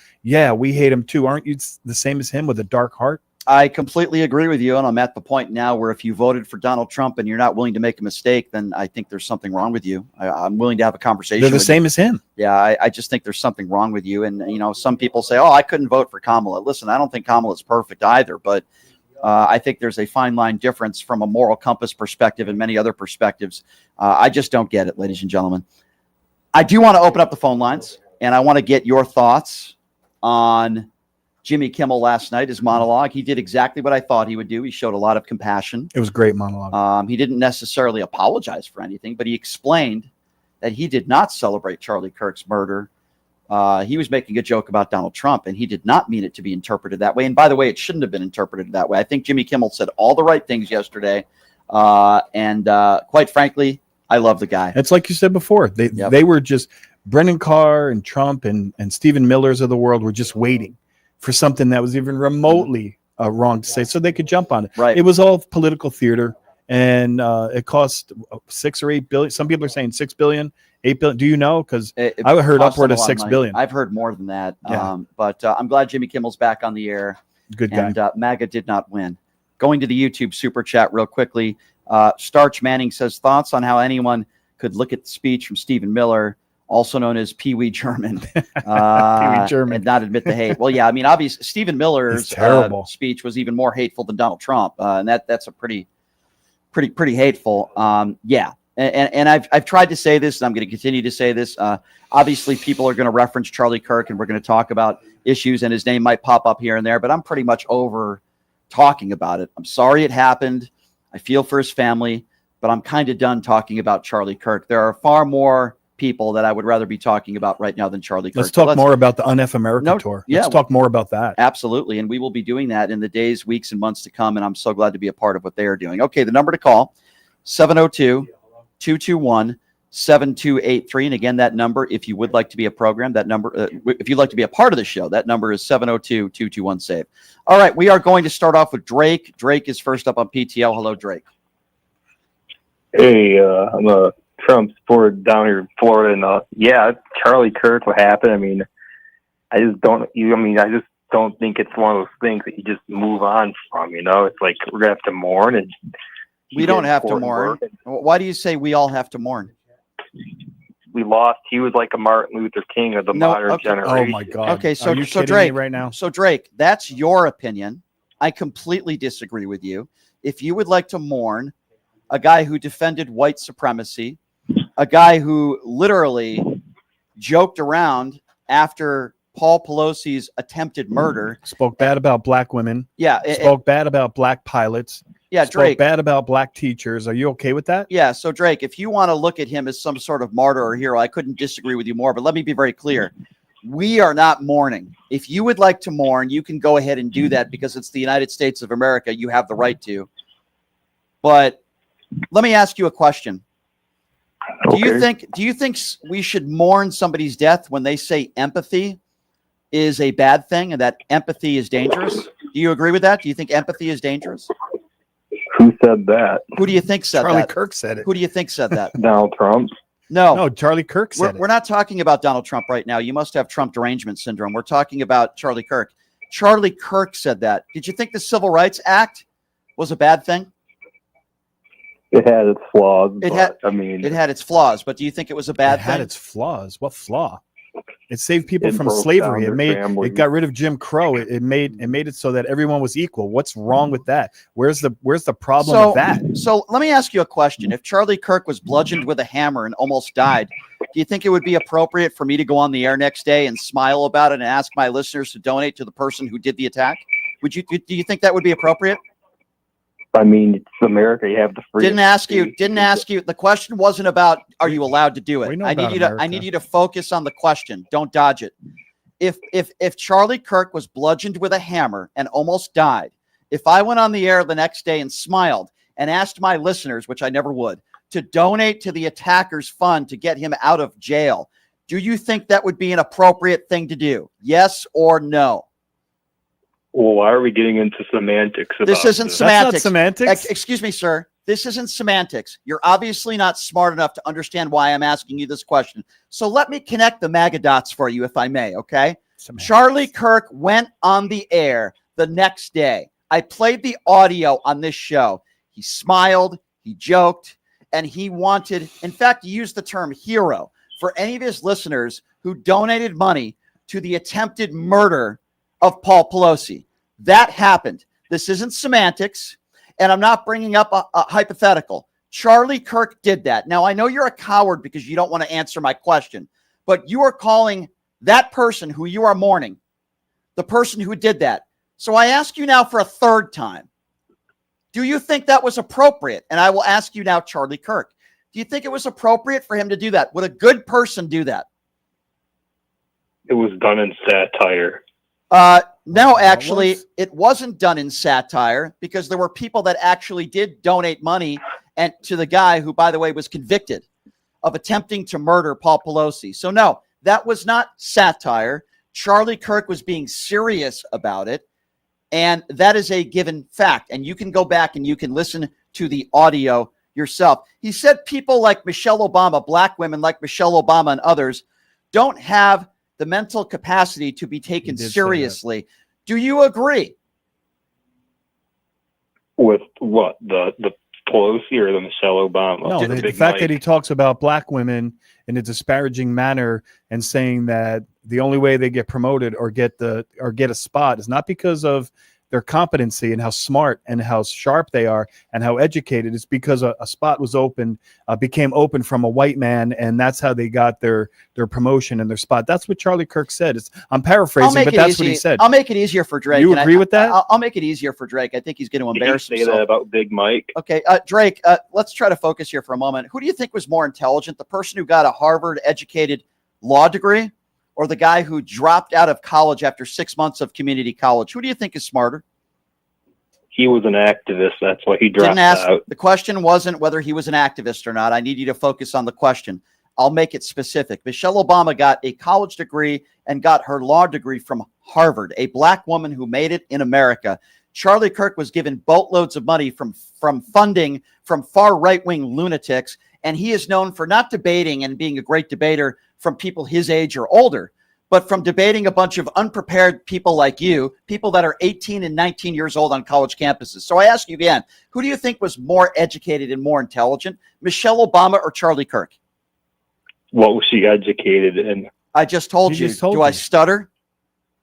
we hate him too. Aren't you the same as him with a dark heart? I completely agree with you, and I'm at the point now where if you voted for Donald Trump and you're not willing to make a mistake, then I think there's something wrong with you. I'm willing to have a conversation. They're the with same you. as him. Yeah, I just think there's something wrong with you. And, some people say, oh, I couldn't vote for Kamala. Listen, I don't think Kamala's perfect either, but I think there's a fine line difference from a moral compass perspective and many other perspectives. I just don't get it, ladies and gentlemen. I do want to open up the phone lines, and I want to get your thoughts on Jimmy Kimmel last night, his monologue. He did exactly what I thought he would do. He showed a lot of compassion. It was a great monologue. He didn't necessarily apologize for anything, but he explained that he did not celebrate Charlie Kirk's murder. He was making a joke about Donald Trump, and he did not mean it to be interpreted that way. And by the way, it shouldn't have been interpreted that way. I think Jimmy Kimmel said all the right things yesterday. And quite frankly, I love the guy. It's like you said before. They were just Brennan Carr and Trump and Stephen Millers of the world were just waiting for something that was even remotely wrong to say, so they could jump on it. Right. It was all political theater, and it cost $6 or $8 billion. Some people are saying $6 billion, $8 billion. Do you know? Because I heard upward of $6 billion. I've heard more than that. Yeah. But I'm glad Jimmy Kimmel's back on the air. Good guy. And MAGA did not win. Going to the YouTube super chat real quickly. Starch Manning says, thoughts on how anyone could look at the speech from Stephen Miller, also known as Pee Wee German, Pee-wee German, and not admit the hate. Well, yeah, I mean, obviously, Stephen Miller's speech was even more hateful than Donald Trump, and that's a pretty hateful. Yeah, and I've tried to say this, and I'm going to continue to say this. Obviously, people are going to reference Charlie Kirk, and we're going to talk about issues, and his name might pop up here and there, but I'm pretty much over talking about it. I'm sorry it happened. I feel for his family, but I'm kind of done talking about Charlie Kirk. There are far more people that I would rather be talking about right now than Charlie Kirk. Let's talk more about the Un-F America tour. Let's talk more about that. Absolutely. And we will be doing that in the days, weeks, and months to come. And I'm so glad to be a part of what they are doing. Okay, the number to call, 702-221-7283. And again, that number, if you would like to be a program, that number, if you'd like to be a part of the show, that number is 702-221-SAVE. All right, we are going to start off with Drake. Drake is first up on PTL. Hello, Drake. Hey, I'm a Trump supporter down here in Florida, and yeah, Charlie Kirk, what happened? I mean, I just don't think it's one of those things that you just move on from. It's like we're gonna have to mourn, and we don't have to mourn. Why do you say we all have to mourn? We lost. He was like a Martin Luther King of the modern generation. Oh my God. Okay, so Drake, me right now. So Drake, that's your opinion. I completely disagree with you. If you would like to mourn a guy who defended white supremacy, a guy who literally joked around after Paul Pelosi's attempted murder, spoke bad about black women. Yeah, spoke bad about black pilots. Yeah, Drake. Spoke bad about black teachers. Are you okay with that? Yeah. So Drake, if you want to look at him as some sort of martyr or hero, I couldn't disagree with you more. But let me be very clear: we are not mourning. If you would like to mourn, you can go ahead and do that because it's the United States of America. You have the right to. But let me ask you a question. Okay. Do you think we should mourn somebody's death when they say empathy is a bad thing and that empathy is dangerous? Do you agree with that? Do you think empathy is dangerous? Who said that? Who do you think said Charlie that? Kirk said it. Who do you think said that? Donald Trump? No, Charlie Kirk said it. We're not talking about Donald Trump right now. You must have Trump derangement syndrome. We're talking about Charlie Kirk. Charlie Kirk said that. Did you think the Civil Rights Act was a bad thing? It had its flaws. It had its flaws, but do you think it was a bad thing? It had its flaws. What flaw? It saved people from broke slavery. down their families. It got rid of Jim Crow. It made it so that everyone was equal. What's wrong with that? Where's the problem with that? So let me ask you a question. If Charlie Kirk was bludgeoned with a hammer and almost died, do you think it would be appropriate for me to go on the air next day and smile about it and ask my listeners to donate to the person who did the attack? Do you think that would be appropriate? I mean, it's America. You have the freedom. Didn't ask you. The question wasn't about are you allowed to do it. I need you to focus on the question. Don't dodge it. If Charlie Kirk was bludgeoned with a hammer and almost died, if I went on the air the next day and smiled and asked my listeners, which I never would, to donate to the attacker's fund to get him out of jail, do you think that would be an appropriate thing to do? Yes or no? Well, why are we getting into semantics? This isn't semantics. That's not semantics. Excuse me, sir. This isn't semantics. You're obviously not smart enough to understand why I'm asking you this question. So let me connect the MAGA dots for you, if I may, okay? Semantics. Charlie Kirk went on the air the next day. I played the audio on this show. He smiled, he joked, and he wanted, in fact, he used the term hero for any of his listeners who donated money to the attempted murder of Paul Pelosi. That happened. This isn't semantics, and I'm not bringing up a hypothetical. Charlie Kirk did that. Now, I know you're a coward because you don't want to answer my question, but you are calling that person who you are mourning the person who did that. So I ask you now for a third time. Do you think that was appropriate? And I will ask you now, Charlie Kirk, do you think it was appropriate for him to do that? Would a good person do that? It was done in satire. No, actually, it wasn't done in satire because there were people that actually did donate money and to the guy who, by the way, was convicted of attempting to murder Paul Pelosi. So no, that was not satire. Charlie Kirk was being serious about it. And that is a given fact. And you can go back and you can listen to the audio yourself. He said people like Michelle Obama, black women like Michelle Obama and others, don't have the mental capacity to be taken seriously. Do you agree? With what? The Pelosi or the Michelle Obama? No, the fact that he talks about black women in a disparaging manner and saying that the only way they get promoted or get a spot is not because of their competency and how smart and how sharp they are and how educated. It's because a spot was open, became open from a white man, and that's how they got their promotion and their spot. That's what Charlie Kirk said. I'm paraphrasing, but that's what he said. I'll make it easier for Drake. You agree with that? I'll make it easier for Drake. I think he's going to embarrass himself. Say that about Big Mike. Okay, Drake, let's try to focus here for a moment. Who do you think was more intelligent, the person who got a Harvard-educated law degree or the guy who dropped out of college after 6 months of community college? Who do you think is smarter? He was an activist. That's why he dropped out. The question wasn't whether he was an activist or not. I need you to focus on the question. I'll make it specific. Michelle Obama got a college degree and got her law degree from Harvard, a black woman who made it in America. Charlie Kirk was given boatloads of money from funding from far right-wing lunatics, and he is known for not debating and being a great debater from people his age or older, but from debating a bunch of unprepared people like you, people that are 18 and 19 years old on college campuses. So I ask you again, who do you think was more educated and more intelligent, Michelle Obama or Charlie Kirk? What was she educated in? I just told you. Do I stutter?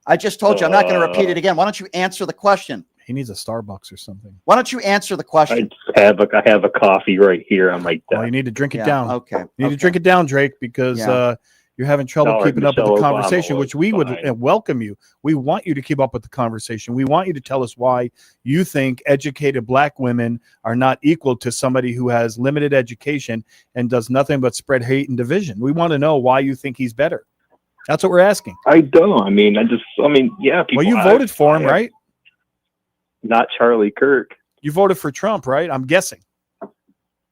I just told you. I'm not going to repeat it again. Why don't you answer the question? He needs a Starbucks or something. Why don't you answer the question? I have a coffee right here on my desk. Oh, you need to drink it down. Okay. You need to drink it down, Drake, because you're having trouble keeping up with the conversation, which we would welcome you. We want you to keep up with the conversation. We want you to tell us why you think educated black women are not equal to somebody who has limited education and does nothing but spread hate and division. We want to know why you think he's better. That's what we're asking. I don't. Yeah. Well, you voted for him, right? Not Charlie Kirk. You voted for Trump, right? I'm guessing.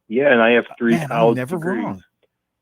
Yeah, and I have 3 college never degrees. Wrong.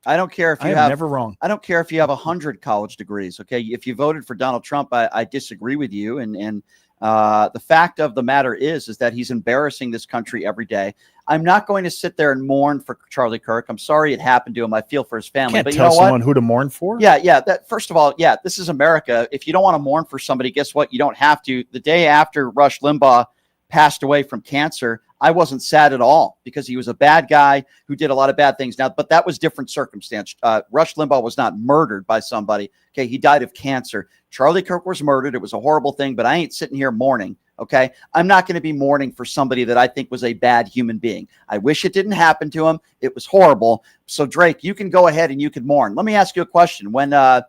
I don't care if you have never wrong. I don't care if you have 100 college degrees. Okay, if you voted for Donald Trump, I disagree with you. And the fact of the matter is that he's embarrassing this country every day. I'm not going to sit there and mourn for Charlie Kirk. I'm sorry it happened to him. I feel for his family. Can't but tell someone who to mourn for. Yeah. That first of all, this is America. If you don't want to mourn for somebody, guess what? You don't have to. The day after Rush Limbaugh passed away from cancer, I wasn't sad at all because he was a bad guy who did a lot of bad things. Now, but that was different circumstance. Rush Limbaugh was not murdered by somebody. Okay, he died of cancer. Charlie Kirk was murdered. It was a horrible thing, but I ain't sitting here mourning. Okay, I'm not going to be mourning for somebody that I think was a bad human being. I wish it didn't happen to him. It was horrible. So Drake, you can go ahead and you can mourn. Let me ask you a question. When it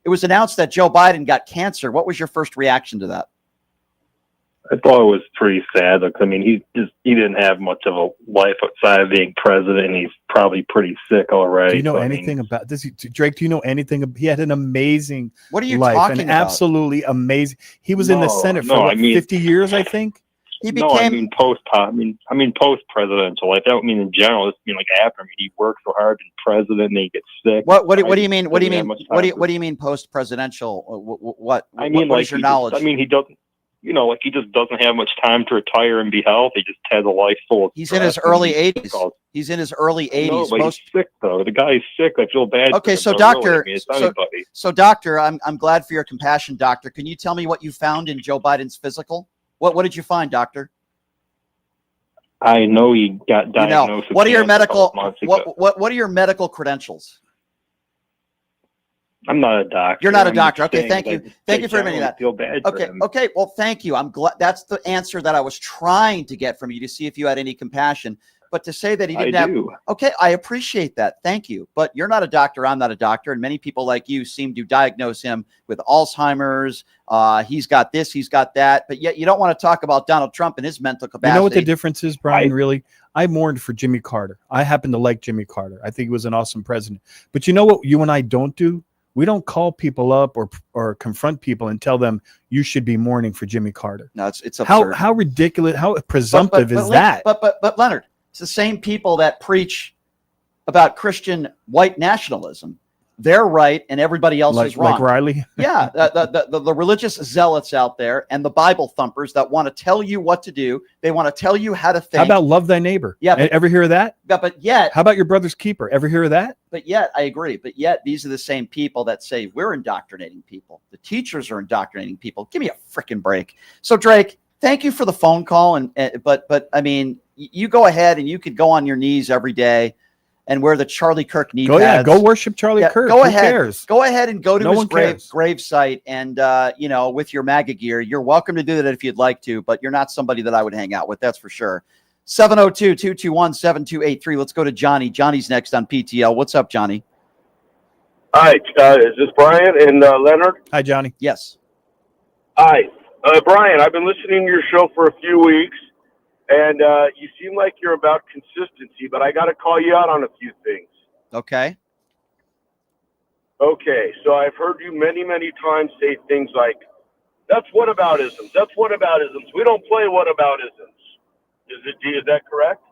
was announced that Joe Biden got cancer, what was your first reaction to that? I thought it was pretty sad. He didn't have much of a life outside of being president, and he's probably pretty sick already. Do you know anything about this, Drake? Do you know anything? He had an amazing what are you life, talking about? Absolutely amazing. He was in the Senate for 50 years, I think. He became post presidential life. I don't mean in general. Just like after. He worked so hard in president, and he gets sick. What do you mean? What do you mean? What do you mean post presidential? What is your knowledge? He doesn't. He just doesn't have much time to retire and be healthy. He just has a life full of He's in his early 80s. He's in his early 80s. No, but he's sick, though. The guy's sick. I feel bad. Okay, so doctor, so doctor, I'm glad for your compassion, doctor. Can you tell me what you found in Joe Biden's physical? What did you find, doctor? I know he got diagnosed. What are your with medical months ago. what are your medical credentials? I'm not a doctor. You're not a I'm doctor. just Okay, saying thank you. that Thank I you for admitting that. feel bad for Okay, him. okay. Well, thank you. I'm glad that's the answer that I was trying to get from you, to see if you had any compassion. But to say that he didn't have, okay, I appreciate that. Thank you. But you're not a doctor. I'm not a doctor. And many people like you seem to diagnose him with Alzheimer's. He's got this, he's got that. But yet you don't want to talk about Donald Trump and his mental capacity. You know what the difference is, Brian, really? I mourned for Jimmy Carter. I happen to like Jimmy Carter. I think he was an awesome president. But you know what you and I don't do? We don't call people up or confront people and tell them you should be mourning for Jimmy Carter. No, it's absurd. How ridiculous, how presumptive is that? But Leonard, it's the same people that preach about Christian white nationalism. They're right and everybody else is wrong. Like Riley? Yeah, the religious zealots out there and the Bible thumpers that want to tell you what to do. They want to tell you how to think. How about love thy neighbor? Yeah, but, ever hear of that? But yet, how about your brother's keeper? Ever hear of that? But yet, I agree. But yet, these are the same people that say we're indoctrinating people. The teachers are indoctrinating people. Give me a freaking break. So, Drake, thank you for the phone call. But I mean, you go ahead and you could go on your knees every day and wear the Charlie Kirk knee pads. Yeah, go worship Charlie Kirk. Go Who ahead. Cares? Go ahead and go to his grave site and, with your MAGA gear. You're welcome to do that if you'd like to, but you're not somebody that I would hang out with. That's for sure. 702-221-7283. Let's go to Johnny. Johnny's next on PTL. What's up, Johnny? Hi, is this Brian and Leonard? Hi, Johnny. Yes. Hi. Brian, I've been listening to your show for a few weeks, and you seem like you're about consistency, but I got to call you out on a few things. Okay. Okay, so I've heard you many, many times say things like, that's whataboutisms. That's whataboutisms. We don't play whataboutisms. Is that correct?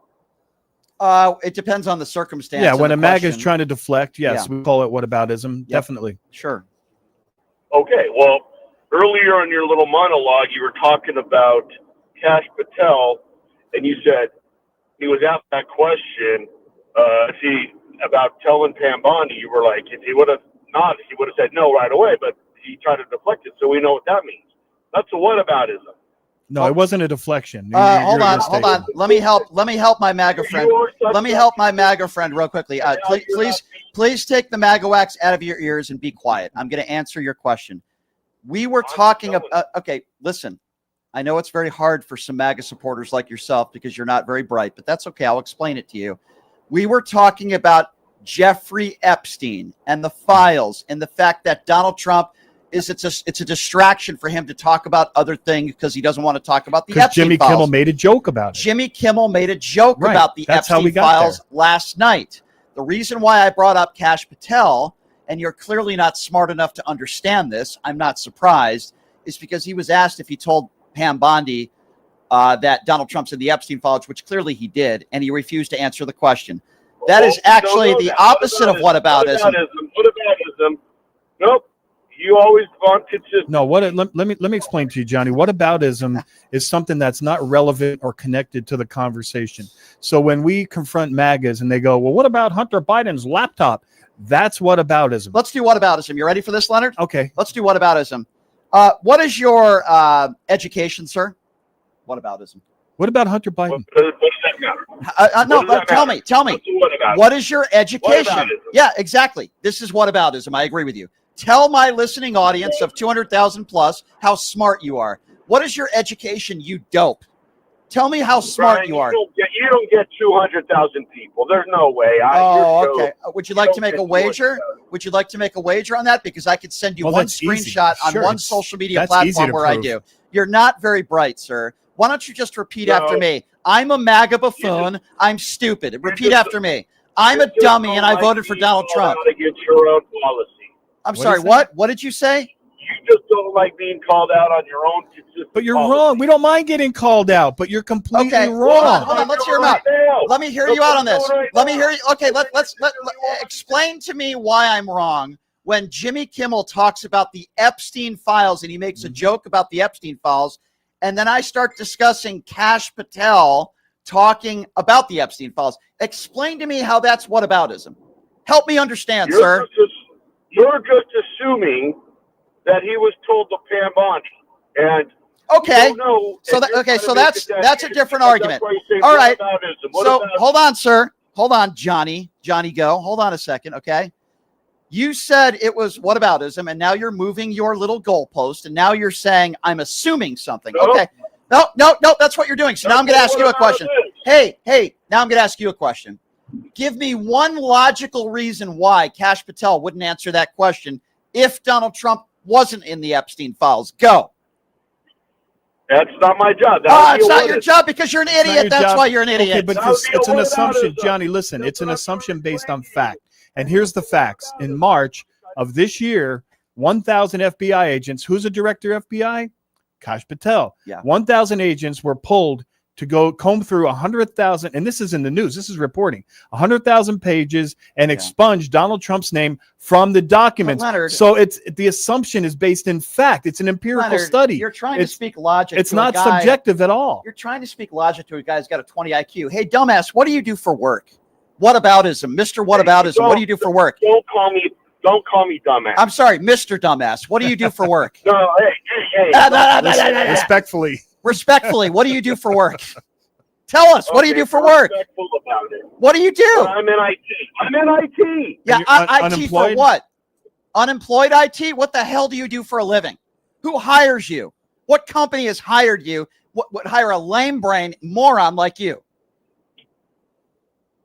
It depends on the circumstance. Yeah, when a MAGA is trying to deflect, yes, we call it whataboutism. Yep. Definitely. Sure. Okay, well, earlier in your little monologue, you were talking about Kash Patel, and you said he was asked that question, about telling Pam Bondi. You were like, if he would have not, he would have said no right away, but he tried to deflect it, so we know what that means. That's a whataboutism. No, it wasn't a deflection. Hold on. Let me help my MAGA friend. Let me help my MAGA friend real quickly. Please take the MAGA wax out of your ears and be quiet. I'm going to answer your question. We were talking about, okay, listen, I know it's very hard for some MAGA supporters like yourself because you're not very bright, but that's okay. I'll explain it to you. We were talking about Jeffrey Epstein and the files and the fact that Donald Trump it's a distraction for him to talk about other things because he doesn't want to talk about the Epstein Jimmy files. Kimmel made a joke about it. Jimmy Kimmel made a joke about the Epstein files last night. The reason why I brought up Kash Patel, and you're clearly not smart enough to understand this, I'm not surprised, is because he was asked if he told Pam Bondi that Donald Trump's in the Epstein files, which clearly he did, and he refused to answer the question. That is actually the opposite of whataboutism. Whataboutism. Nope. You always want consistent. No, let me explain to you, Johnny. Whataboutism is something that's not relevant or connected to the conversation. So when we confront MAGAs and they go, well, what about Hunter Biden's laptop? That's whataboutism. Let's do whataboutism. You ready for this, Leonard? Okay. Let's do whataboutism. What is your education, sir? Whataboutism. What about Hunter Biden? What does that matter? Tell me. What is your education? Yeah, exactly. This is whataboutism. I agree with you. Tell my listening audience of 200,000 plus how smart you are. What is your education, you dope? Tell me how smart Brian, you are. You don't get 200,000 people. There's no way. Okay. Would you like to make a wager? Would you like to make a wager on that? Because I could send you one screenshot on one social media platform where I do. You're not very bright, sir. Why don't you just repeat after me? I'm a MAGA buffoon. I'm stupid. Repeat after me. I'm a dummy, and I voted for Donald Trump. Against your own policy. I'm sorry, what? What did you say? You just don't like being called out on your own consistent But you're wrong. We don't mind getting called out, but you're completely wrong. Hold on. Let's hear him out. Let me hear you out on this. Let me hear you. Okay, let's explain to me why I'm wrong when Jimmy Kimmel talks about the Epstein files and he makes a joke about the Epstein files, and then I start discussing Kash Patel talking about the Epstein files. Explain to me how that's whataboutism. Help me understand, sir. You're just assuming that he was told to Pam Bondi. And Okay. No. So that's a different argument. All right. So hold on, sir. Hold on, Johnny. Johnny, go. Hold on a second, okay? You said it was whataboutism, and now you're moving your little goalpost, and now you're saying I'm assuming something. No. Okay. No, that's what you're doing. So now I'm going to ask you a question. Hey, now I'm going to ask you a question. Give me one logical reason why Kash Patel wouldn't answer that question if Donald Trump wasn't in the Epstein files. Go. That's not my job. It's not your job because you're an idiot. That's why you're an idiot. Okay, but it's an assumption, Johnny. Listen, it's an assumption based on fact. And here's the facts. In March of this year, 1,000 FBI agents. Who's a director FBI? Kash Patel. Yeah. 1,000 agents were pulled to go comb through 100,000, and this is in the news. This is reporting 100,000 pages and expunge Donald Trump's name from the documents. Leonard, so it's the assumption is based in fact. It's an empirical study. You're trying to speak logic. It's not subjective at all. You're trying to speak logic to a guy who's got a 20 IQ. Hey, dumbass, what do you do for work? Whataboutism, Mr. Whataboutism. What do you do for work? Don't call me dumbass. I'm sorry, Mr. Dumbass. What do you do for work? No, hey. Respectfully, what do you do for work? Tell us, what do you do for work? About it. What do you do? I'm in IT. Yeah, IT for what? Unemployed IT? What the hell do you do for a living? Who hires you? What company has hired you? What would hire a lame brain moron like you?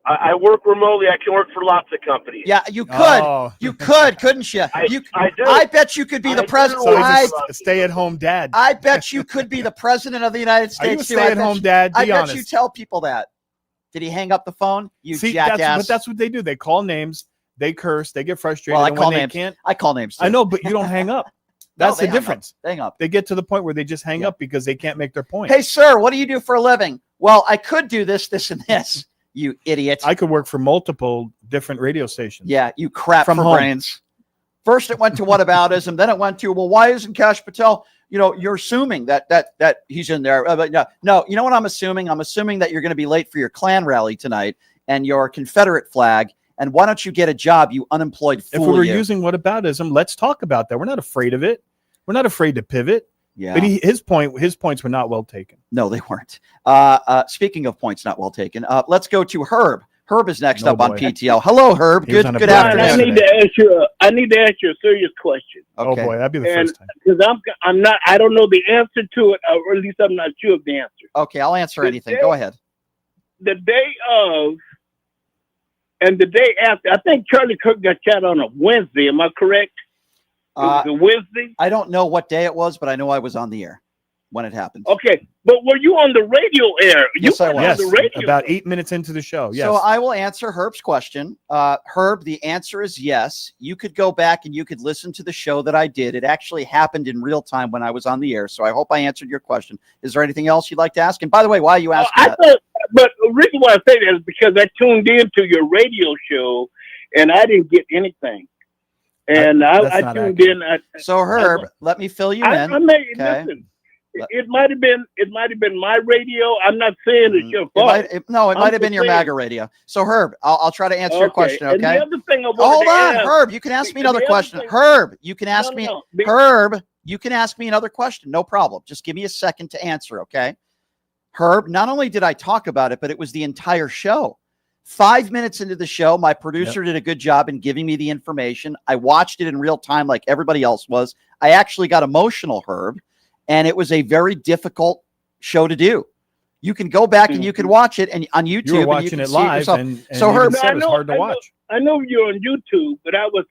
I work remotely. I can work for lots of companies. Yeah, you could. You could, couldn't you? I bet you could be the president. So he's a stay-at-home dad. I bet you could be the president of the United States. Are you a stay-at-home dad? I bet you tell people that. Did he hang up the phone? Jackass. That's what they do. They call names. They curse. They get frustrated. Well, I call names. I call names too. I know, but you don't hang up. That's the difference. They hang up. They get to the point where they just hang up because they can't make their point. Hey, sir, what do you do for a living? Well, I could do this, this, and this. You idiot. I could work for multiple different radio stations. Yeah, you crap from for home. brains. First it went to whataboutism, then it went to, well, why isn't Kash Patel, you're assuming that he's in there. But no, you know what I'm assuming? I'm assuming that you're going to be late for your Klan rally tonight and your Confederate flag. And why don't you get a job, you unemployed fool? If we were using whataboutism, let's talk about that. We're not afraid of it. We're not afraid to pivot. Yeah. But his points were not well taken. No, they weren't. Speaking of points not well taken, let's go to Herb. Herb is next up on PTL. Hello, Herb. Good afternoon. I need to ask you a serious question. Okay. Oh boy, that'd be the first time. Because I don't know the answer to it, or at least I'm not sure of the answer. Okay, I'll answer anything. Go ahead. The day of and the day after, I think Charlie Kirk got shot on a Wednesday. Am I correct? It was a Wednesday? I don't know what day it was, but I know I was on the air when it happened. Okay, but were you on the radio air? Yes, I was. Yes, on the radio about 8 minutes into the show. Yes. So I will answer Herb's question. Herb, the answer is yes. You could go back and you could listen to the show that I did. It actually happened in real time when I was on the air. So I hope I answered your question. Is there anything else you'd like to ask? And by the way, why are you asking that? But the reason why I say that is because I tuned into your radio show and I didn't get anything. And I tuned in. So Herb, let me fill you in. Listen, it might have been my radio. I'm not saying it's your fault. It might have been your MAGA radio. So Herb, I'll try to answer your question. Okay. And the other thing hold on, Herb. You can ask me another question. Herb, you can ask me. Herb, you can ask me another question. No problem. Just give me a second to answer. Okay. Herb, not only did I talk about it, but it was the entire show. 5 minutes into the show, my producer did a good job in giving me the information. I watched it in real time like everybody else was. I actually got emotional, Herb, and it was a very difficult show to do. You can go back and you can watch it and on YouTube. You were watching it live, and so Herb, it was hard to watch. I know you're on YouTube, but I was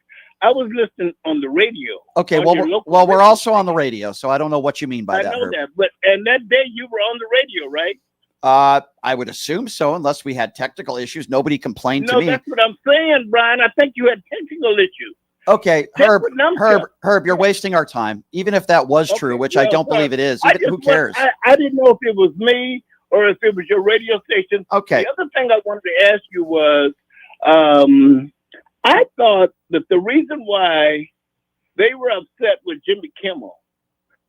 listening on the radio. Okay, well, we're also on the radio, so I don't know what you mean by that. I know Herb. that, but and that day you were on the radio, right? I would assume so, unless we had technical issues. Nobody complained to me. No, that's what I'm saying, Brian. I think you had technical issues. Okay, Herb, you're wasting our time. Even if that was true, which I don't believe it is. Who cares? I didn't know if it was me or if it was your radio station. Okay. The other thing I wanted to ask you was, I thought that the reason why they were upset with Jimmy Kimmel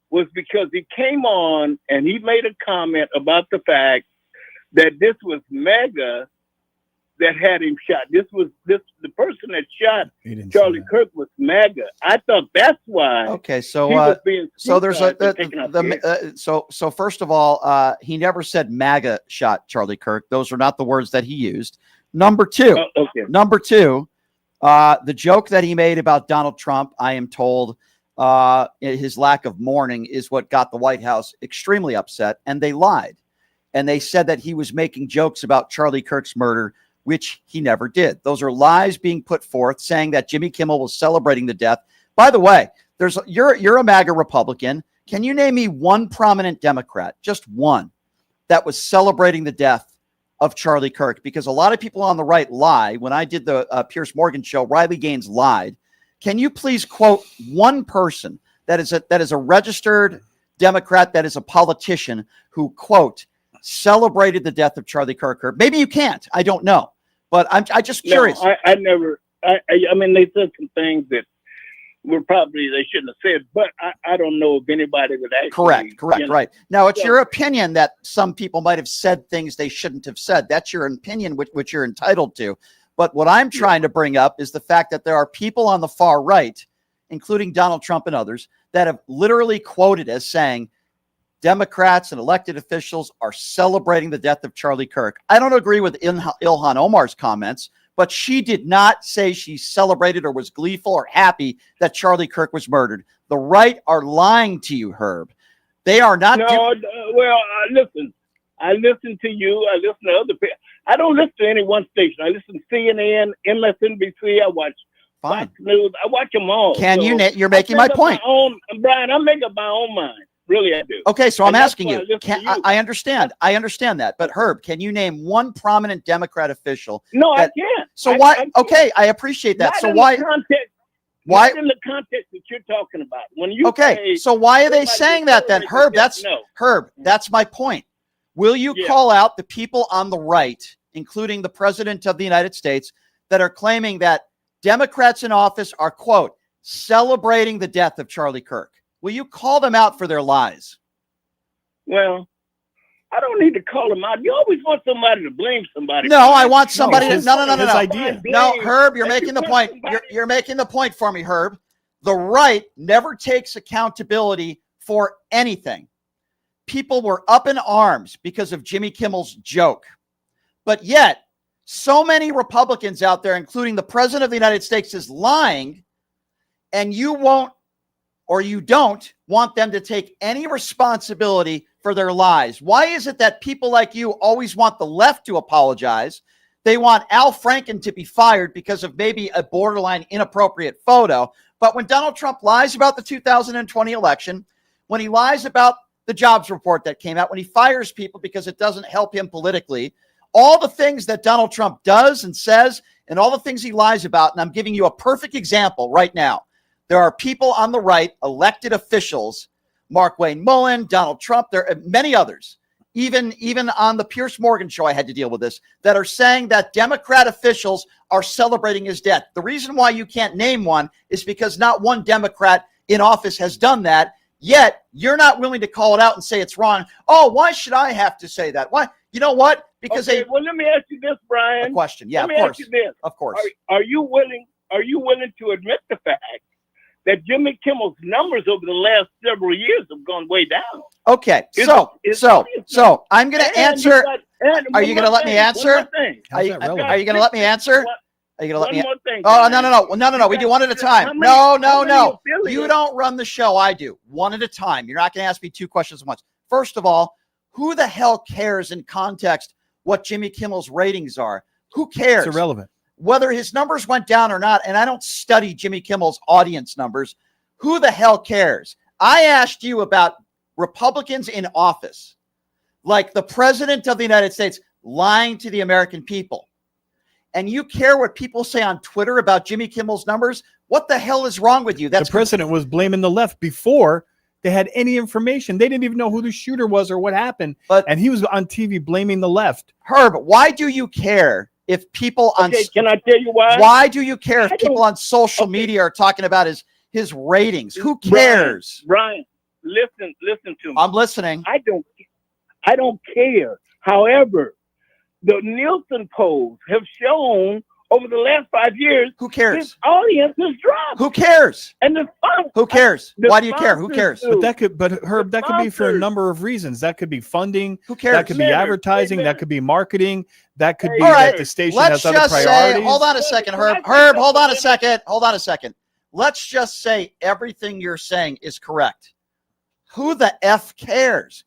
was because he came on and he made a comment about the fact that this was MAGA that had him shot. The person that shot He didn't Charlie say that. Kirk was MAGA. I thought that's why. Okay, he so was being so there's a scrutinized and taken off the air. so first of all, he never said MAGA shot Charlie Kirk. Those are not the words that he used. Number two, the joke that he made about Donald Trump, I am told, his lack of mourning is what got the White House extremely upset, and they lied. And they said that he was making jokes about Charlie Kirk's murder, which he never did. Those are lies being put forth, saying that Jimmy Kimmel was celebrating the death. By the way, you're a MAGA Republican. Can you name me one prominent Democrat, just one, that was celebrating the death of Charlie Kirk? Because a lot of people on the right lie. When I did the Piers Morgan show, Riley Gaines lied. Can you please quote one person that is a registered Democrat, that is a politician who, quote, celebrated the death of Charlie Kirk? Maybe you can't. I don't know. But I'm just curious. No, I never. I mean, they said some things that were probably they shouldn't have said, but I don't know if anybody would actually. Correct. Right. Now, it's your opinion that some people might have said things they shouldn't have said. That's your opinion, which you're entitled to. But what I'm trying to bring up is the fact that there are people on the far right, including Donald Trump and others, that have literally quoted as saying Democrats and elected officials are celebrating the death of Charlie Kirk. I don't agree with Ilhan Omar's comments, but she did not say she celebrated or was gleeful or happy that Charlie Kirk was murdered. The right are lying to you, Herb. They are not. Listen. I listen to you. I listen to other people. I don't listen to any one station. I listen to CNN, MSNBC. I watch Fox News. I watch them all. You're making my point. Brian, I make up my own mind. Really, I do. Okay, so I'm asking you. I understand. I understand that. But Herb, can you name one prominent Democrat official? No, I can't. So why? Okay, I appreciate that. So why? Why in the context that you're talking about? When you so why are they saying that then, Herb? That's my point. Will you call out the people on the right, including the president of the United States, that are claiming that Democrats in office are, quote, celebrating the death of Charlie Kirk? Will you call them out for their lies? Well, I don't need to call them out. You always want somebody to blame somebody. No, I want somebody to. No. Idea. No, Herb, you're making the point. You're making the point for me, Herb. The right never takes accountability for anything. People were up in arms because of Jimmy Kimmel's joke. But yet, so many Republicans out there, including the president of the United States, is lying, and you won't, or you don't want them to take any responsibility for their lies. Why is it that people like you always want the left to apologize? They want Al Franken to be fired because of maybe a borderline inappropriate photo. But when Donald Trump lies about the 2020 election, when he lies about the jobs report that came out, when he fires people because it doesn't help him politically, all the things that Donald Trump does and says and all the things he lies about, and I'm giving you a perfect example right now. There are people on the right, elected officials, Mark Wayne Mullen, Donald Trump, there are many others, even on the Piers Morgan show, I had to deal with this, that are saying that Democrat officials are celebrating his death. The reason why you can't name one is because not one Democrat in office has done that. Yet you're not willing to call it out and say it's wrong. Oh, why should I have to say that? Why? You know what? Because well, let me ask you this, Brian. A question. Yeah, let me ask you this. Of course. Are you willing to admit the fact that Jimmy Kimmel's numbers over the last several years have gone way down? Okay. So I'm going to answer. Are you going to let me answer? Are you going to let me answer? Are you going to let me? More thing, oh, no. We do one at a time. No. You don't run the show. I do. One at a time. You're not going to ask me two questions at once. First of all, who the hell cares in context what Jimmy Kimmel's ratings are? Who cares? It's irrelevant. Whether his numbers went down or not, and I don't study Jimmy Kimmel's audience numbers, who the hell cares? I asked you about Republicans in office, like the president of the United States lying to the American people. And you care what people say on Twitter about Jimmy Kimmel's numbers? What the hell is wrong with you? The president was blaming the left before they had any information. They didn't even know who the shooter was or what happened. And he was on TV blaming the left. Herb, why do you care if people on... Can I tell you why? Why do you care if people on social media are talking about his ratings? Who cares? Brian, listen to me. I'm listening. I don't care. However, the Nielsen polls have shown over the last 5 years, Who cares? his audience has dropped. Who cares? And the Who cares? the Why do you care? Who cares? sponsors But Herb, that could be for a sponsors. number of reasons. That could be funding. Who cares? That could be Leonard, advertising. hey, That could be marketing. That could be All right, that the station let's has other just say, priorities. hold on a second, Herb. Herb, hold on a second. Hold on a second. Let's just say everything you're saying is correct. Who the F cares?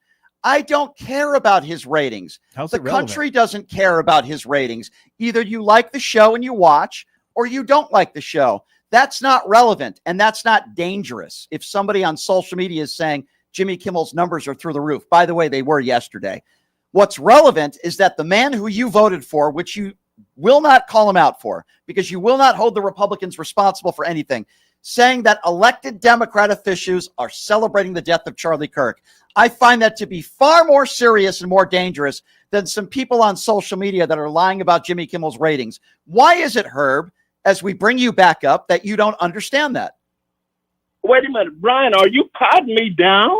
I don't care about his ratings. How's The it relevant? country doesn't care about his ratings. Either you like the show and you watch, or you don't like the show. That's not relevant, and that's not dangerous. If somebody on social media is saying Jimmy Kimmel's numbers are through the roof, by the way, they were yesterday. What's relevant is that the man who you voted for, which you will not call him out for, because you will not hold the Republicans responsible for anything, saying that elected Democrat officials are celebrating the death of Charlie Kirk. I find that to be far more serious and more dangerous than some people on social media that are lying about Jimmy Kimmel's ratings. Why is it, Herb, as we bring you back up, that you don't understand that? Wait a minute, Brian, are you potting me down?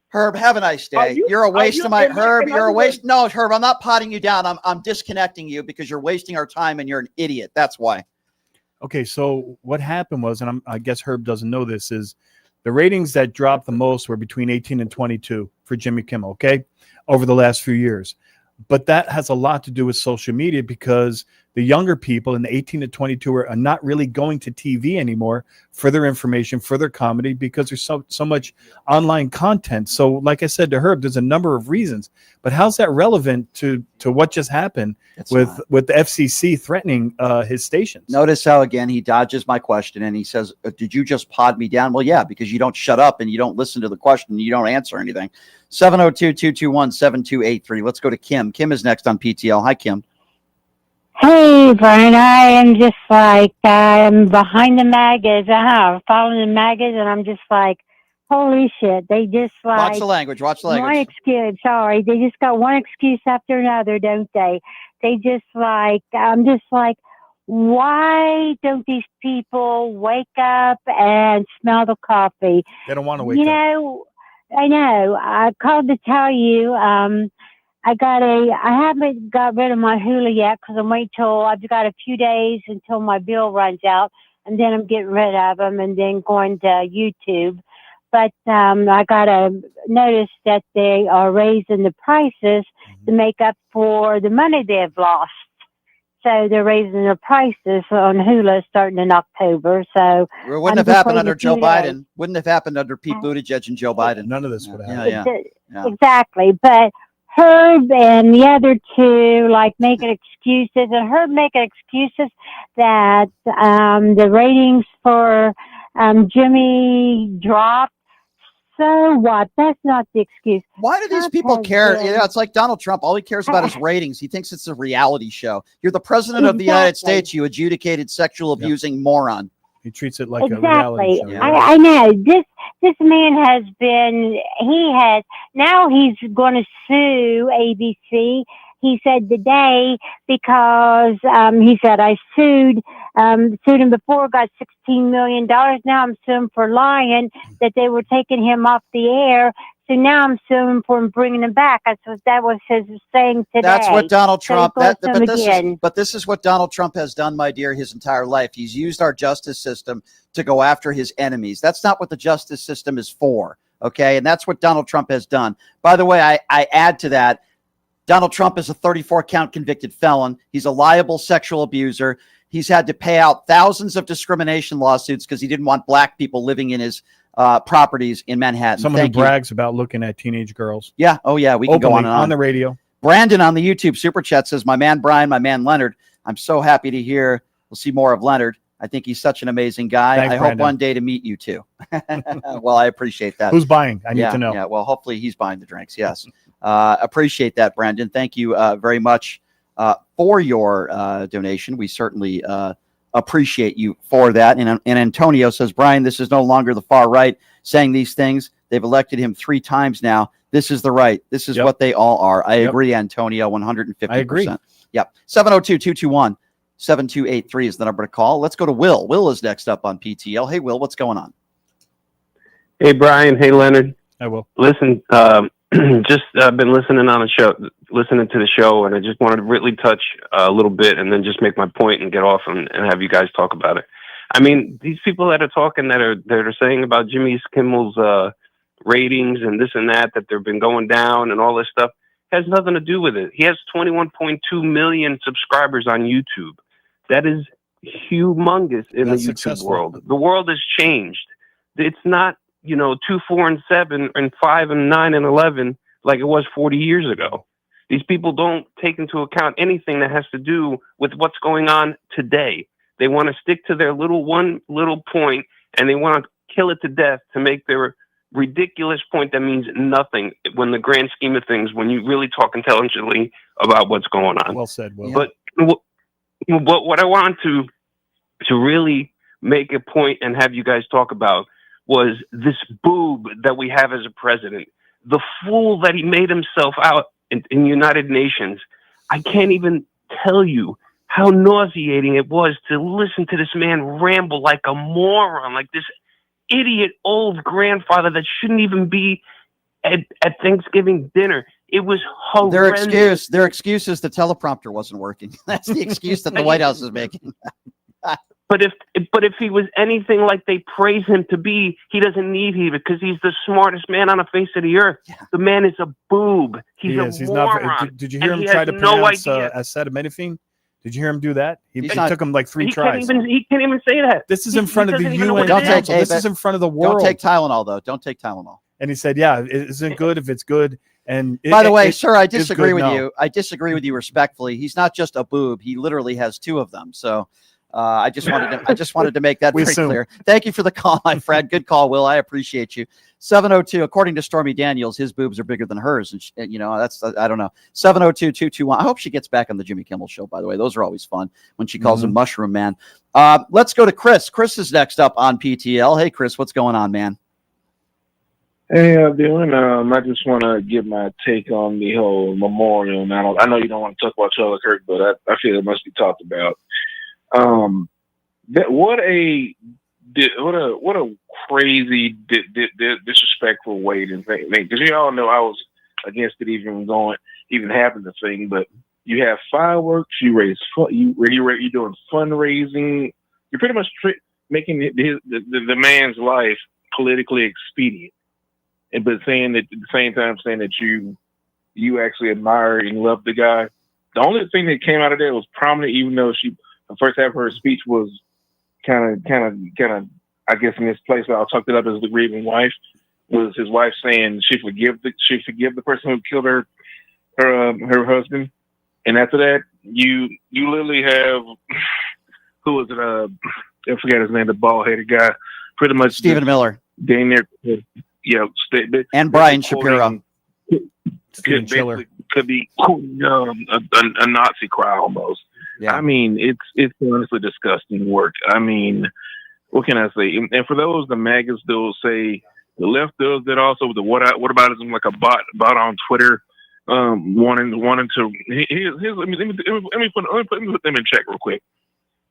Herb, have a nice day. you- You're a waste you- of my am I- Herb. am I You're a doing- waste. No, Herb, I'm not potting you down. I'm disconnecting you because you're wasting our time and you're an idiot. That's why. Okay, so what happened was, and I guess Herb doesn't know this, is the ratings that dropped the most were between 18 and 22 for Jimmy Kimmel, okay, over the last few years. But that has a lot to do with social media because the younger people in the 18 to 22 are not really going to TV anymore for their information, for their comedy, because there's so much online content. So like I said to Herb, there's a number of reasons. But how's that relevant to what just happened with the FCC threatening his stations? Notice how, again, he dodges my question and he says, did you just pod me down? Well, yeah, because you don't shut up and you don't listen to the question and you don't answer anything. 702-221-7283. Let's go to Kim. Kim is next on PTL. Hi, Kim. Hey, Brian, I am just like, I'm behind the magas. Following the magas, and I'm just like, holy shit. They just like. Watch the language. Watch the language. One excuse, sorry. They just got one excuse after another, don't they? They just like, I'm just like, why don't these people wake up and smell the coffee? They don't want to wake You up. know, I know. I called to tell you, I haven't got rid of my Hulu yet because I'm waiting till I've got a few days until my bill runs out, and then I'm getting rid of them and then going to YouTube. But I got to notice that they are raising the prices to make up for the money they've lost. So they're raising their prices on Hulu starting in October. So It wouldn't have happened under Joe Biden. Wouldn't have happened under Pete Buttigieg and Joe Biden. None of this would happen. Yeah. Exactly. But Herb and the other two like making excuses, and Herb making excuses that the ratings for Jimmy dropped. So what? That's not the excuse. Why do these people care? You know, it's like Donald Trump. All he cares about is ratings. He thinks it's a reality show. You're the president of the United Exactly. States, you adjudicated sexual abusing moron. He treats it like a reality Exactly. show. I know. This man has been, now he's going to sue ABC. He said today because he said, I sued him before, got $16 million. Now I'm suing for lying that they were taking him off the air. So now I'm suing for bringing him back. That was his saying today. That's what Donald Trump. So But this is what Donald Trump has done, my dear, his entire life. He's used our justice system to go after his enemies. That's not what the justice system is for. Okay, and that's what Donald Trump has done. By the way, I add to that. Donald Trump is a 34-count convicted felon. He's a liable sexual abuser. He's had to pay out thousands of discrimination lawsuits because he didn't want black people living in his properties in Manhattan. Someone who brags about looking at teenage girls. Yeah. Oh, yeah. We can go on and on. On the radio. Brandon on the YouTube super chat says, my man Brian, my man Leonard. I'm so happy to hear. We'll see more of Leonard. I think he's such an amazing guy. Thanks, I hope Brandon. one day to meet you too. Well, I appreciate that. Who's buying? I need to know. Yeah. Well, hopefully he's buying the drinks. Yes. Appreciate that, Brandon. Thank you very much for your donation. We certainly appreciate you for that. And Antonio says, Brian, this is no longer the far right saying these things. They've elected him 3 times now. This is the right. This is what they all are. I agree, Antonio, 150%. I agree. Yep. 702-221-7283 is the number to call. Let's go to Will. Will is next up on PTL. Hey, Will, what's going on? Hey, Brian. Hey, Leonard. I will. Listen, just been listening to the show, and I just wanted to really touch a little bit, and then just make my point and get off and have you guys talk about it. I mean, these people that are talking that are saying about Jimmy Kimmel's ratings and this and that they've been going down and all this stuff has nothing to do with it. He has 21.2 million subscribers on YouTube. That is humongous in the YouTube world. The world has changed. It's not, 2, 4, and 7, and 5, and 9, and 11 like it was 40 years ago. These people don't take into account anything that has to do with what's going on today. They want to stick to their one little point, and they want to kill it to death to make their ridiculous point that means nothing when the grand scheme of things, when you really talk intelligently about what's going on. Well said, Will. But what I want to really make a point and have you guys talk about was this boob that we have as a president, the fool that he made himself out in United Nations. I can't even tell you how nauseating it was to listen to this man ramble like a moron, like this idiot old grandfather that shouldn't even be at Thanksgiving dinner. It was horrendous. Their excuse is the teleprompter wasn't working. That's the excuse that the White House is making. But if he was anything like they praise him to be, he doesn't need he because he's the smartest man on the face of the earth. Yeah. The man is a boob. He's moron. Not. Did you hear him try to pronounce acetaminophen? Did you hear him do that? He took him like 3 tries. He can't even say that. This is in front of the UN Council. This is in front of the world. Don't take Tylenol, though. Don't take Tylenol. And he said, "Yeah, it isn't good if it's good." And by the way, sir, I disagree with you. I disagree with you respectfully. He's not just a boob. He literally has 2 of them. So. I just wanted to make that very clear. Thank you for the call, my friend. Good call, Will. I appreciate you. 702. According to Stormy Daniels, his boobs are bigger than hers, and that's I don't know. 702-221. I hope she gets back on the Jimmy Kimmel show. By the way, those are always fun when she calls him Mushroom Man. Let's go to Chris. Chris is next up on PTL. Hey, Chris, what's going on, man? Hey, how you doing? I just want to give my take on the whole memorial. And I know you don't want to talk about Charlie Kirk, but I feel it must be talked about. What a crazy disrespectful way to think. Because you all know I was against it even having the thing. But you have fireworks, you're doing fundraising. You're pretty much making the man's life politically expedient, but saying that at the same time saying that you actually admire and love the guy. The only thing that came out of there was prominent, even though the first half of her speech was kind of, I guess in this place I'll talk it up as the grieving wife, was his wife saying she forgive the person who killed her husband. And after that, you literally have, who was it? I forget his name, the bald-headed guy, pretty much Stephen Miller. Dang there, and Brian Shapiro. Could be a Nazi cry almost. Yeah. I mean, it's honestly disgusting work. I mean, what can I say? And for those, the MAGAs, they'll say the left does that also. The whataboutism, like a bot on Twitter, wanting to. Let me put them in check real quick.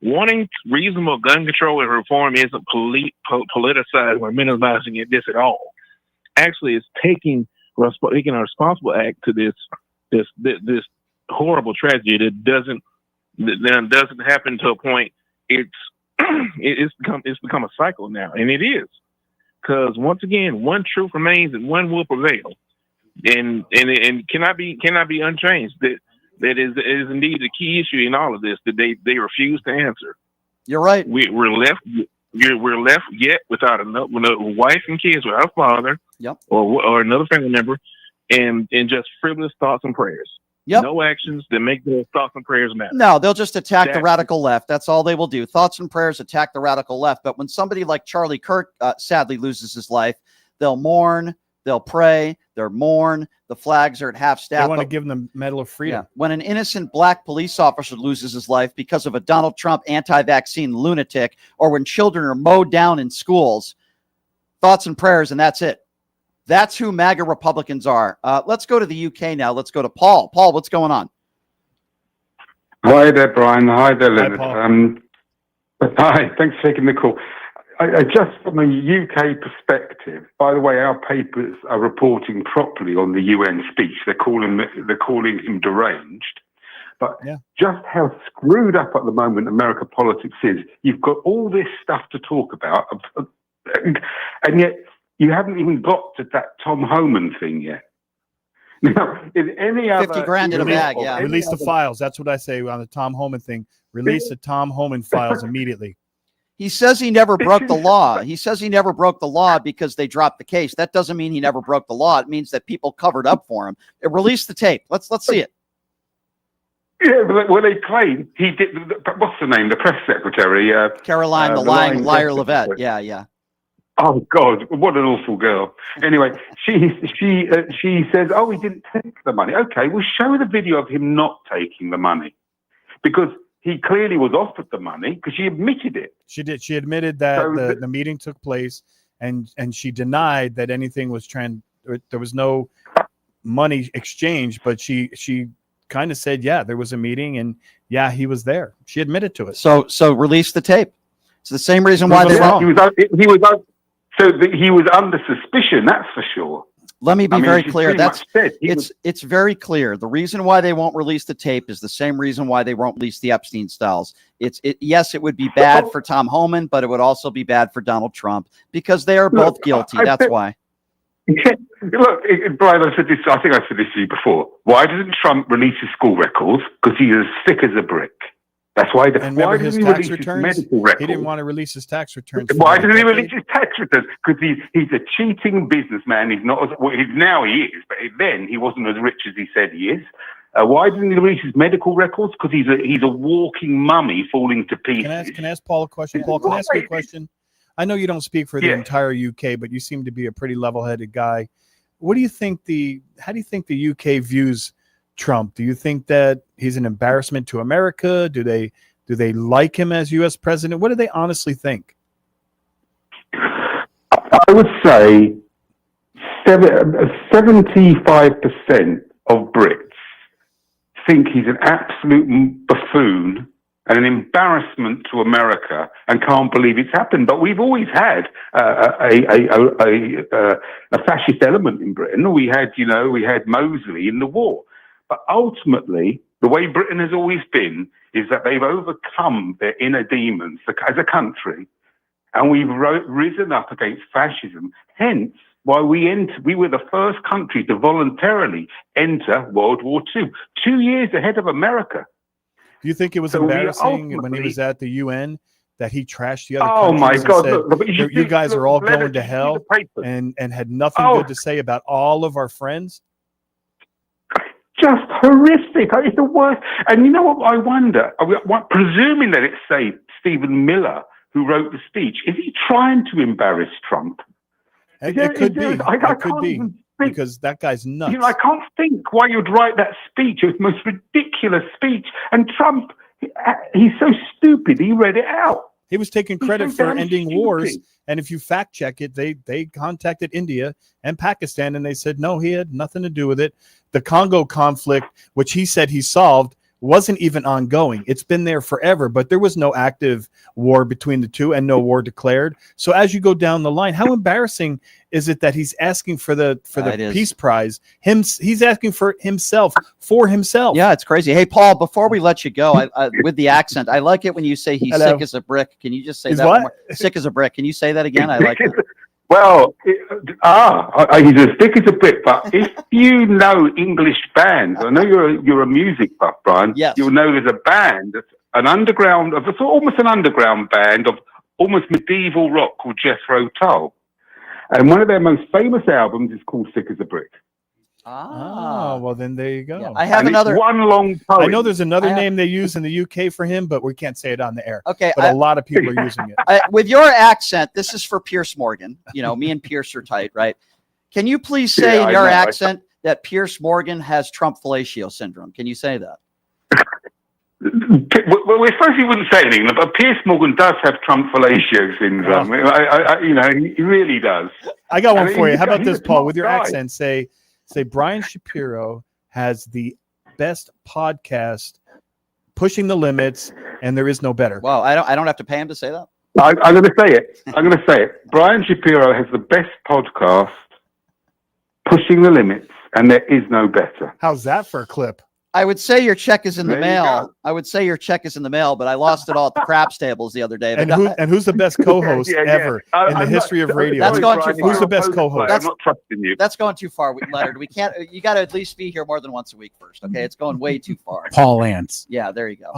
Wanting reasonable gun control and reform isn't politicized or minimizing it this at all. Actually, it's taking a responsible act to this horrible tragedy that doesn't happen to a point. It's become a cycle now, and it is, because once again, one truth remains and one will prevail, and cannot be unchanged. That is indeed the key issue in all of this, that they refuse to answer. You're right. We're left yet without a wife and kids, without a father, yep, or another family member, and just frivolous thoughts and prayers. Yep. No actions that make those thoughts and prayers matter. No, they'll just attack the radical left. That's all they will do. Thoughts and prayers attack the radical left. But when somebody like Charlie Kirk sadly loses his life, they'll mourn, they'll pray, they'll mourn. The flags are at half staff. They want to give them the Medal of Freedom. Yeah. When an innocent black police officer loses his life because of a Donald Trump anti-vaccine lunatic, or when children are mowed down in schools, thoughts and prayers, and that's it. That's who MAGA Republicans are. Let's go to the UK now. Let's go to Paul. Paul, what's going on? Hi there, Brian. Hi there, Leonard. Hi, thanks for taking the call. Just from a UK perspective, by the way, our papers are reporting properly on the UN speech. They're calling him deranged. But just how screwed up at the moment American politics is, you've got all this stuff to talk about, and yet you haven't even got to that Tom Homan thing yet. Now, in any other 50 grand in a bag, Release the files. That's what I say on the Tom Homan thing. Release the Tom Homan files immediately. He says he never broke the law. He says he never broke the law because they dropped the case. That doesn't mean he never broke the law. It means that people covered up for him. Release the tape. Let's see it. Yeah, well, they claim he did. What's the name? The press secretary, Caroline, the lying liar Levette. Yeah. Oh God, what an awful girl. Anyway, she says, "Oh, he didn't take the money." Okay, well, show the video of him not taking the money, because he clearly was offered the money because she admitted it. She did. She admitted that the meeting took place, and she denied that anything was there was no money exchange, but she kind of said, yeah, there was a meeting, and yeah, he was there. She admitted to it. So release the tape. It's the same reason why they he was under suspicion. That's for sure. Let me be very clear. It's very clear. The reason why they won't release the tape is the same reason why they won't release the Epstein styles. Yes, it would be bad for Tom Homan, but it would also be bad for Donald Trump because they are both guilty. That's why. Look, Brian, I think I said this to you before. Why doesn't Trump release his school records? Because he's as thick as a brick. That's why. And remember his tax returns? He didn't want to release his tax returns. Why doesn't he release his tax returns? Because he's a cheating businessman. He's not. Now he is, but then he wasn't as rich as he said he is. Why didn't he release his medical records? Because he's a walking mummy falling to pieces. Can I ask Paul a question? Paul, can I ask you a question? I know you don't speak for the entire UK, but you seem to be a pretty level-headed guy. What do you think how do you think the UK views Trump? Do you think that he's an embarrassment to America? Do they like him as U.S. president? What do they honestly think? I would say 75% of Brits think he's an absolute buffoon and an embarrassment to America, and can't believe it's happened. But we've always had a fascist element in Britain. We had Mosley in the war. But ultimately, the way Britain has always been is that they've overcome their inner demons as a country, and we've risen up against fascism. Hence, why we were the first country to voluntarily enter World War II, 2 years ahead of America. Do you think it was embarrassing when he was at the UN that he trashed the other countries? Oh my God! Said, you guys are all going to hell, and had nothing good to say about all of our friends? Just horrific. It's the worst. And you know what? I wonder, presuming that it's, say, Stephen Miller who wrote the speech, is he trying to embarrass Trump? It could be. Because that guy's nuts. I can't think why you'd write that speech. It was the most ridiculous speech. And Trump, he's so stupid, he read it out. He was taking credit for ending wars. And if you fact check it, they contacted India and Pakistan, and they said, no, he had nothing to do with it. The Congo conflict, which he said he solved, wasn't even ongoing. It's been there forever, but there was no active war between the two and no war declared. So as you go down the line, how embarrassing is it that he's asking for the peace prize? He's asking for himself. Yeah, it's crazy. Hey, Paul, before we let you go, with the accent, I like it when you say he's sick as a brick. Can you just say that? More? Sick as a brick. Can you say that again? I like it. Well, he's as thick as a brick. But if you know English bands, I know you're a music buff, Brian. Yes. You'll know there's a band, almost an underground band of almost medieval rock called Jethro Tull, and one of their most famous albums is called "Sick as a Brick." Well then there you go. Yeah, I have another one long poem. I know there's another name they use in the UK for him, but we can't say it on the air. Okay, but a lot of people are using it. With your accent, this is for Pierce Morgan. Me and Pierce are tight, right? Can you please say in your accent that Pierce Morgan has Trump fellatio syndrome? Can you say that? Well, we suppose he wouldn't say anything, but Pierce Morgan does have Trump fellatio syndrome. He really does. I got one for you. How about this, Paul? With your accent, say Brian Shapiro has the best podcast, pushing the limits, and there is no better. Well, I don't have to pay him to say that. I'm going to say it. I'm going to say it. Brian Shapiro has the best podcast, Pushing the Limits, and there is no better. How's that for a clip? I would say your check is in the There you mail. go. I would say your check is in the mail, but I lost it all at the craps tables the other day. And who's the best co-host Yeah. ever in the I'm history of radio? That's going too far. Who's the best co-host? I'm not trusting you. That's going too far, Leonard. We can't. You got to at least be here more than once a week first. Okay, it's going way too far. Paul Lance. Yeah, there you go.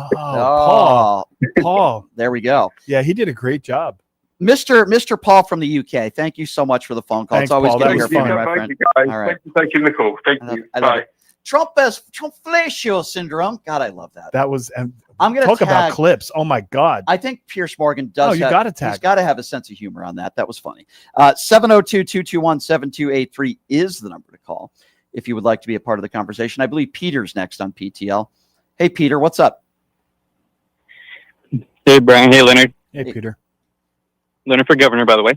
Paul. There we go. Yeah, he did a great job. Mr. Paul from the UK. Thank you so much for the phone call. Thanks, It's always Paul. good to That hear was from fun. you, my Thank friend. you, guys. All right. Thank you for taking the call. Thank you. I love Bye. it. Trumplatio syndrome. God, I love that. That was. I'm going to talk about clips. Oh my God. I think Pierce Morgan does. Oh, you gotta tag He's got to have a sense of humor on that. That was funny. 702-221-7283 is the number to call if you would like to be a part of the conversation. I believe Peter's next on PTL. Hey, Peter, what's up? Hey, Brian. Hey, Leonard. Hey, Peter. Leonard for governor, by the way.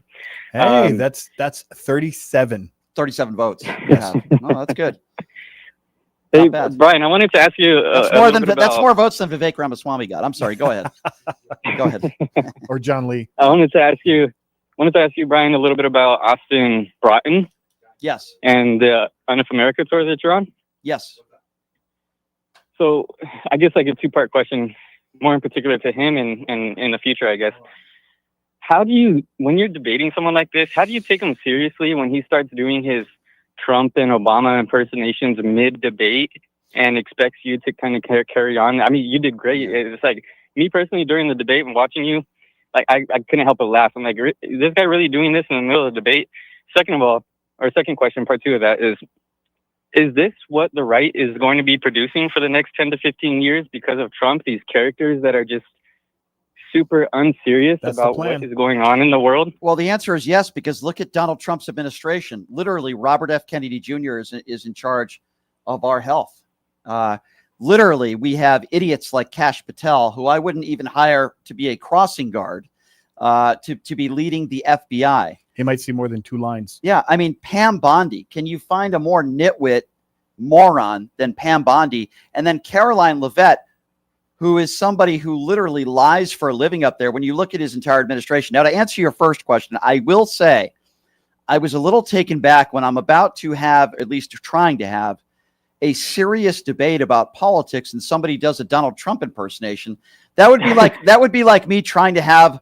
Hey, that's 37. 37 votes. Yeah. Oh, that's good. Hey, Brian, I wanted to ask you. That's more votes than Vivek Ramaswamy got. I'm sorry. Go ahead. Go ahead. Or John Lee. I wanted to ask you, Brian, a little bit about Austin Broughton. Yes. And the Enough America tour that you're on. Yes. So I guess like a two-part question, more in particular to him and in the future, I guess. How do you, when you're debating someone like this, how do you take him seriously when he starts doing his Trump and Obama impersonations mid-debate and expects you to kind of carry on? I mean, you did great. It's like, me personally, during the debate and watching you, like, I couldn't help but laugh. I'm like, is this guy really doing this in the middle of the debate? Second question, part two of that is this what the right is going to be producing for the next 10 to 15 years because of Trump? These characters that are just super unserious about what is going on in the world? Well, the answer is yes, because look at Donald Trump's administration. Literally, Robert F. Kennedy Jr. is in charge of our health. Literally, we have idiots like Kash Patel, who I wouldn't even hire to be a crossing guard, to be leading the FBI. He might see more than two lines. Yeah, I mean, Pam Bondi. Can you find a more nitwit moron than Pam Bondi? And then Caroline Leavitt, who is somebody who literally lies for a living up there when you look at his entire administration. Now, to answer your first question, I will say I was a little taken back when I'm about to have, at least trying to have, a serious debate about politics and somebody does a Donald Trump impersonation. That would be like me trying to have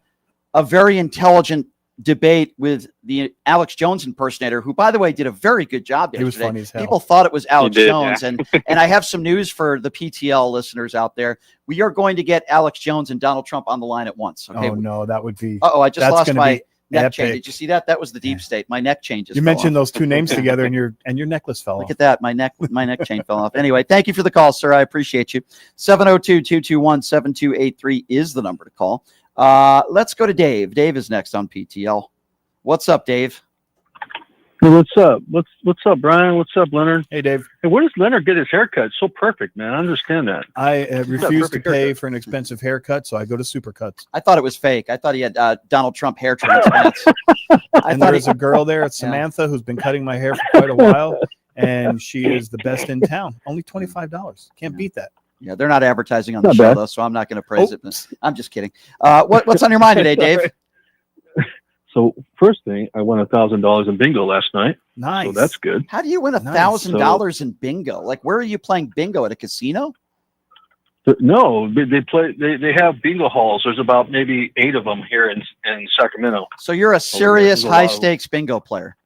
a very intelligent debate with the Alex Jones impersonator, who, by the way, did a very good job yesterday. He was funny as hell. People thought it was Alex He did, Jones. yeah. And I have some news for the PTL listeners out there. We are going to get Alex Jones and Donald Trump on the line at once. Okay. Oh no, that would be. I just lost my neck epic. chain. Did you see that? That was the deep state. My neck chain just You fell mentioned off. those two names together, and your necklace fell Look off. at that. My neck chain fell off. Anyway, thank you for the call, sir. I appreciate you. 702-221-7283 is the number to call. Let's go to Dave. Dave is next on PTL. What's up, Dave? Hey, what's up? What's up, Brian? What's up, Leonard? Hey, Dave. Hey, where does Leonard get his haircut? It's so perfect, man. I understand that. I He's got a refuse to perfect pay haircut. for an expensive haircut, so I go to Supercuts. I thought it was fake. I thought he had Donald Trump hair transplants. And there's a girl there, it's Samantha, who's been cutting my hair for quite a while, and she is the best in town. Only $25. Can't beat that. Yeah, they're not advertising on the Not show, bad. though, so I'm not going to praise it. I'm just kidding. What's on your mind today, Dave? So first thing, I won $1,000 in bingo last night. Nice. So that's good. How do you win $1,000 in bingo? Like, where are you playing bingo, at a casino? No, they play. They have bingo halls. There's about maybe 8 of them here in Sacramento. So you're a serious there's a lot of- high stakes bingo player.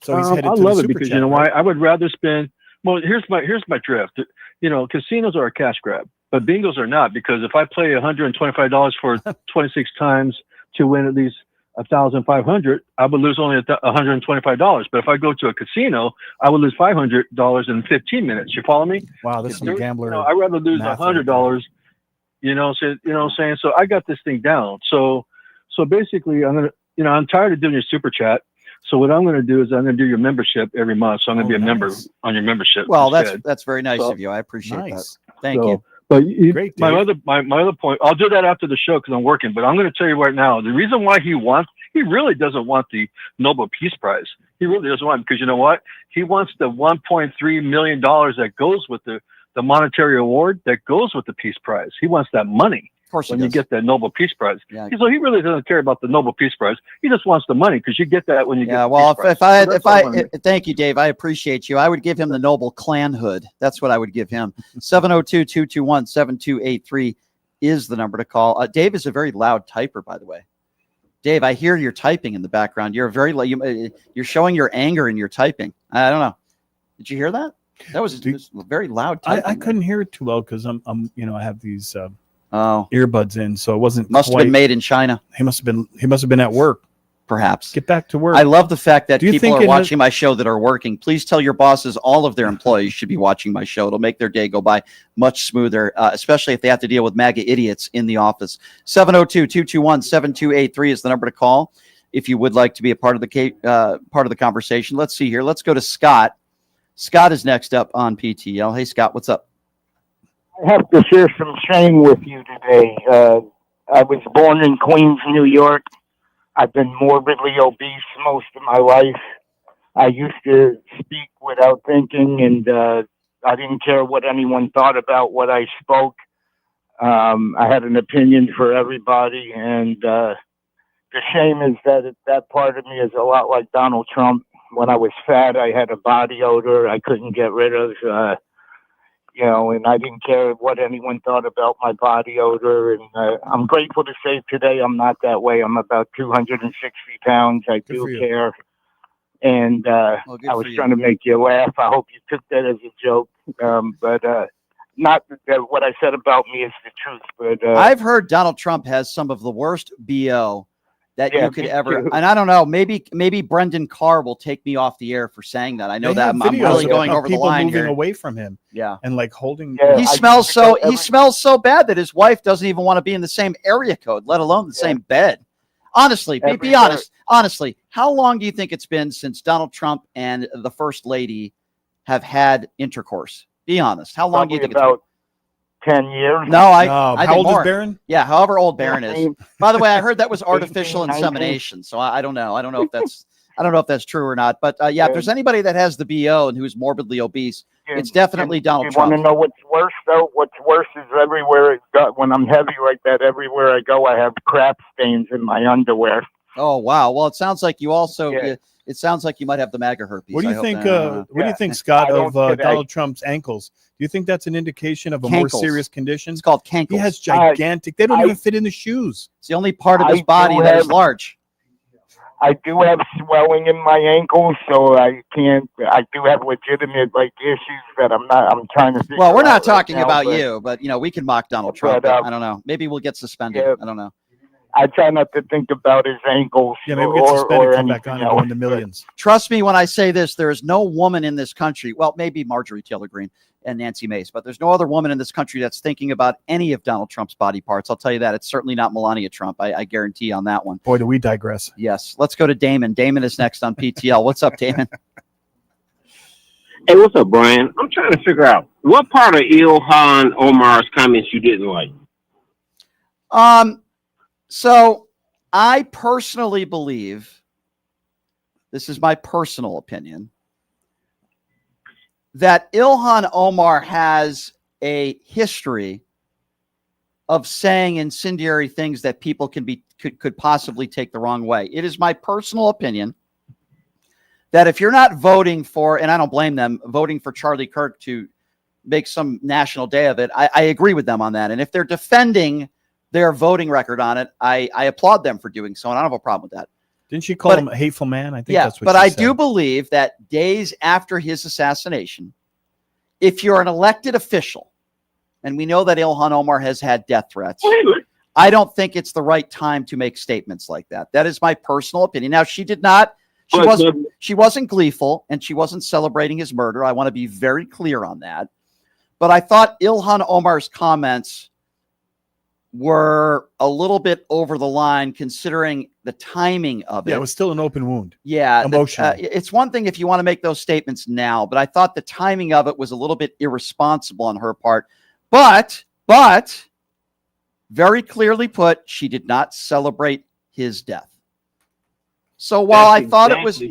So he's headed I to the love it Super because Chat, you know right? why? I would rather spend. Well, here's my drift. You know, casinos are a cash grab, but bingos are not, because if I play $125 for 26 times to win at least 1,500, I would lose only $125. But if I go to a casino, I would lose $500 in 15 minutes. You follow me? Wow, this is some gambler. You know, I'd rather lose math $100. You know, so you know what I'm saying? So I got this thing down. So basically, I'm tired of doing your super chat. So what I'm gonna do is I'm gonna do your membership every month. So I'm gonna be a member on your membership. Well, instead. that's very nice So- of you. I appreciate Nice. that. Thank So, you. But Great, my Dave. other point, I'll do that after the show because I'm working. But I'm going to tell you right now, the reason why he really doesn't want the Nobel Peace Prize. He really doesn't want it because you know what? He wants the $1.3 million that goes with the monetary award that goes with the Peace Prize. He wants that money. course when he you does. get the Nobel Peace Prize. Yeah. So he really doesn't care about the Nobel Peace Prize. He just wants the money because you get that when you get the well, Peace Prize. thank you, Dave. I appreciate you. I would give him the Noble Clanhood. That's what I would give him. 702-221-7283 is the number to call. Dave is a very loud typer, by the way. Dave, I hear you're typing in the background. You're you're showing your anger in your typing. I don't know. Did you hear that? That was very loud typing. I couldn't hear it too well because I have these earbuds in, so it wasn't. Must have been made in China. He must have been at work. Perhaps. Get back to work. I love the fact that people are watching my show that are working. Please tell your bosses all of their employees should be watching my show. It'll make their day go by much smoother, especially if they have to deal with MAGA idiots in the office. 702-221-7283 is the number to call if you would like to be a part of the conversation. Let's see here. Let's go to Scott. Scott is next up on PTL. Hey, Scott, what's up? I have to share some shame with you today. I was born in Queens, New York. I've been morbidly obese most of my life. I used to speak without thinking, and I didn't care what anyone thought about what I spoke. I had an opinion for everybody, and the shame is that that part of me is a lot like Donald Trump. When I was fat, I had a body odor I couldn't get rid of. And I didn't care what anyone thought about my body odor. And I'm grateful to say today I'm not that way. I'm about 260 pounds. I do care. And I was trying to make you laugh. I hope you took that as a joke. But not that what I said about me is the truth. But I've heard Donald Trump has some of the worst BO that you could ever. And I don't know, maybe Brendan Carr will take me off the air for saying that. I know that I'm really going over the line moving here. away from him. Yeah. And like holding. He smells so bad that his wife doesn't even want to be in the same area code, let alone the same bed. Honestly, be honest. Honestly, how long do you think it's been since Donald Trump and the First Lady have had intercourse? Be honest. How long do you think it's been? 10 years. No, I how think old more. is Barron? Yeah, however old Barron is. By the way, I heard that was artificial insemination. So I don't know. I don't know if that's true or not. But if there's anybody that has the BO and who's morbidly obese, it's definitely Donald Trump. You want to know what's worse though? What's worse is everywhere when I'm heavy like that, everywhere I go, I have crap stains in my underwear. Oh wow! Well, it sounds like you also. It sounds like you might have the MAGA herpes. What do you think? What do you think, Scott, of Donald Trump's ankles? Do you think that's an indication of a more serious condition? It's called cankles. He has gigantic. They don't even fit in the shoes. It's the only part of his body that is large. I do have swelling in my ankles, so I can't. I do have legitimate issues that I'm trying to figure out. Well, we're not talking about you, but we can mock Donald Trump. I don't know. Maybe we'll get suspended. I don't know. I try not to think about his ankles. Yeah, maybe get suspended, come back on and go into millions. Trust me when I say this, there is no woman in this country, well, maybe Marjorie Taylor Greene and Nancy Mace, but there's no other woman in this country that's thinking about any of Donald Trump's body parts. I'll tell you that. It's certainly not Melania Trump. I guarantee on that one. Boy, do we digress. Yes. Let's go to Damon. Damon is next on PTL. What's up, Damon? Hey, what's up, Brian? I'm trying to figure out what part of Ilhan Omar's comments you didn't like. So I personally believe, this is my personal opinion, that Ilhan Omar has a history of saying incendiary things that people could possibly take the wrong way. It is my personal opinion that if you're not voting for, and I don't blame them, voting for Charlie Kirk to make some national day of it, I agree with them on that. And if they're defending their voting record on it, I applaud them for doing so, and I don't have a problem with that. Didn't she call him a hateful man? I think that's what but she I said. do believe that days after his assassination, if you're an elected official, and we know that Ilhan Omar has had death threats, I don't think it's the right time to make statements like that. That is my personal opinion. Now, she wasn't gleeful, and she wasn't celebrating his murder. I want to be very clear on that. But I thought Ilhan Omar's comments were a little bit over the line considering the timing of it. Yeah, it was still an open wound. Yeah. Emotional. It's one thing if you want to make those statements now, but I thought the timing of it was a little bit irresponsible on her part. But very clearly put, she did not celebrate his death. So while I thought it was,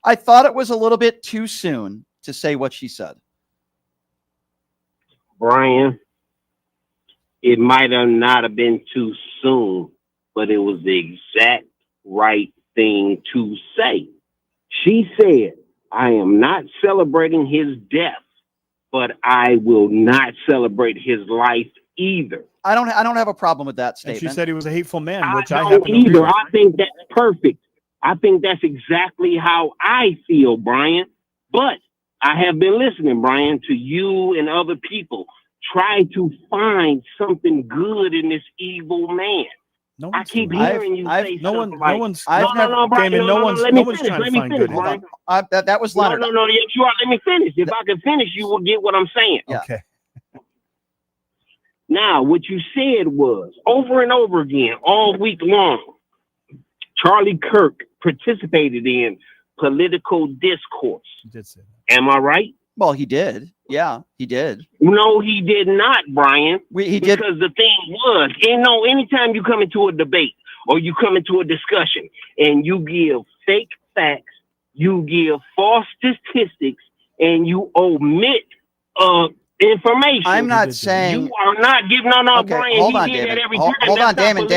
I thought it was a little bit too soon to say what she said. Brian, It might have not have been too soon, but it was the exact right thing to say. She said, I am not celebrating his death, but I will not celebrate his life either. I don't have a problem with that statement. And she said he was a hateful man, which I I don't happen to agree either. with. I think that's perfect. I think that's exactly how I feel, Brian. But I have been listening, Brian, to you and other people. Try to find something good in this evil man. I keep hearing you say no something one, like, no one's, Brian, Damon, no one's let me trying finish, to find good. Brian. That was Leonard. No, yes, you are. Let me finish. If I can finish, you will get what I'm saying. Okay. Now, what you said was, over and over again, all week long, Charlie Kirk participated in political discourse. He did say that. Am I right? Well, he did. Yeah, he did. No, he did not, Brian. He did. Because the thing was, anytime you come into a debate or you come into a discussion and you give fake facts, you give false statistics, and you omit information. I'm not saying you are not giving. No, okay, Brian. Hold he on, did Damon. that every Hold time. on, That's Damon. not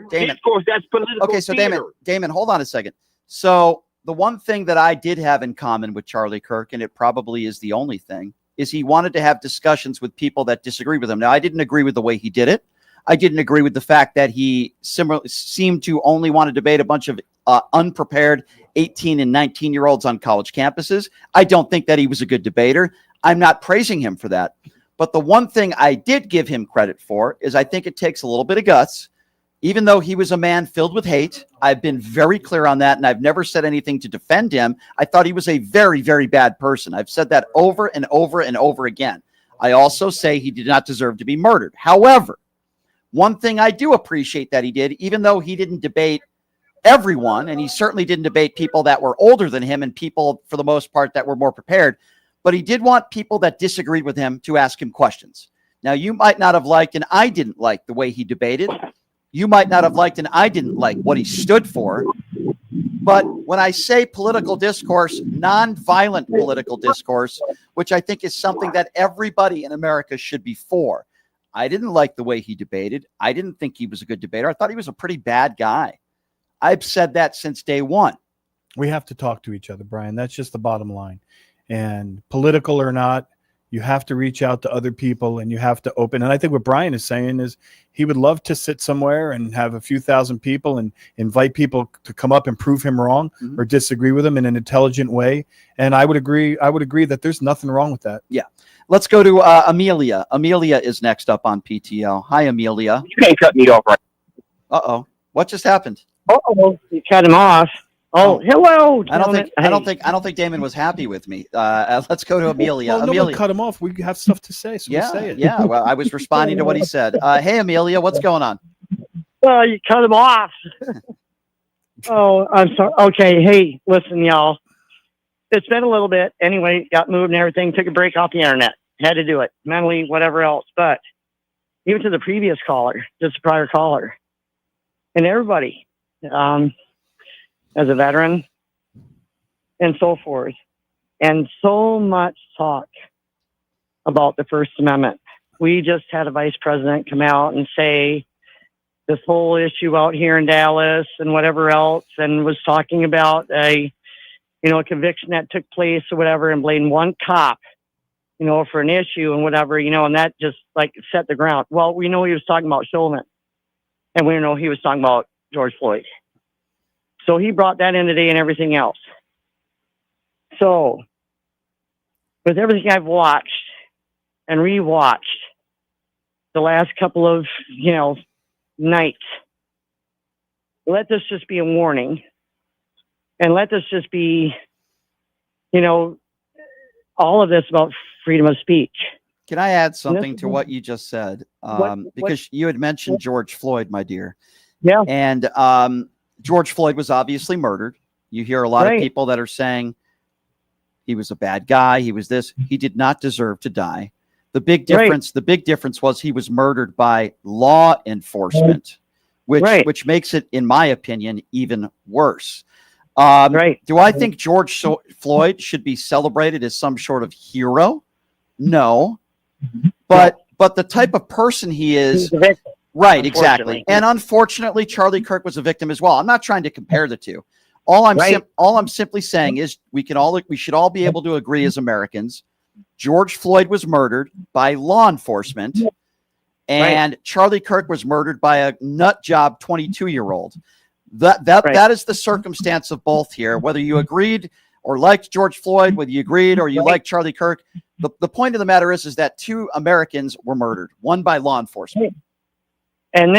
Damon. Discourse. That's political. Okay, so theater. Damon, hold on a second. So the one thing that I did have in common with Charlie Kirk, and it probably is the only thing, is he wanted to have discussions with people that disagree with him. Now, I didn't agree with the way he did it. I didn't agree with the fact that he seemed to only want to debate a bunch of unprepared 18 and 19-year-olds on college campuses. I don't think that he was a good debater. I'm not praising him for that. But the one thing I did give him credit for is I think it takes a little bit of guts. Even though he was a man filled with hate, I've been very clear on that, and I've never said anything to defend him. I thought he was a very, very bad person. I've said that over and over and over again. I also say he did not deserve to be murdered. However, one thing I do appreciate that he did, even though he didn't debate everyone, and he certainly didn't debate people that were older than him and people, for the most part, that were more prepared, but he did want people that disagreed with him to ask him questions. Now, you might not have liked, and I didn't like the way he debated. You might not have liked, and I didn't like what he stood for. But when I say political discourse, nonviolent political discourse, which I think is something that everybody in America should be for, I didn't like the way he debated. I didn't think he was a good debater. I thought he was a pretty bad guy. I've said that since day one. We have to talk to each other, Brian. That's just the bottom line. And political or not, you have to reach out to other people and you have to open. And I think what Brian is saying is he would love to sit somewhere and have a few thousand people and invite people to come up and prove him wrong or disagree with him in an intelligent way. And I would agree that there's nothing wrong with that. Yeah. Let's go to Amelia. Amelia is next up on PTL. Hi, Amelia. You can't cut me off, right? Uh-oh. What just happened? Uh-oh. You cut him off. Oh, hello. I don't think Damon was happy with me. Let's go to Amelia. Well, no Amelia, one cut him off. We have stuff to say, so we say it. Yeah. Well, I was responding to what he said. Hey, Amelia, what's going on? Well, you cut him off. Oh, I'm sorry. Okay. Hey, listen, y'all. It's been a little bit. Anyway, got moved and everything. Took a break off the internet. Had to do it. Mentally, whatever else. But even to the previous caller, just a prior caller, and everybody, as a veteran and so forth, and so much talk about the First Amendment. We just had a vice president come out and say this whole issue out here in Dallas and whatever else, and was talking about a conviction that took place or whatever, and blamed one cop, for an issue and whatever, and that just like set the ground. Well, we know he was talking about Chauvin, and we know he was talking about George Floyd. So he brought that in today and everything else. So with everything I've watched and rewatched the last couple of, nights, let this just be a warning. And let this just be, all of this about freedom of speech. Can I add something to what you just said? Because you had mentioned George Floyd, my dear. Yeah. And George Floyd was obviously murdered. You hear a lot of people that are saying he was a bad guy. He was this. He did not deserve to die. The big difference was he was murdered by law enforcement, which makes it, in my opinion, even worse. Do I think George Floyd should be celebrated as some sort of hero? No. But but the type of person he is. He's a victim, right, exactly. unfortunately. And unfortunately, Charlie Kirk was a victim as well. I'm not trying to compare the two. All I'm simply saying is we should all be able to agree as Americans. George Floyd was murdered by law enforcement, and Charlie Kirk was murdered by a nut job 22-year-old. That is the circumstance of both here. Whether you agreed or liked George Floyd, whether you agreed or you liked Charlie Kirk, the point of the matter is that two Americans were murdered, one by law enforcement. And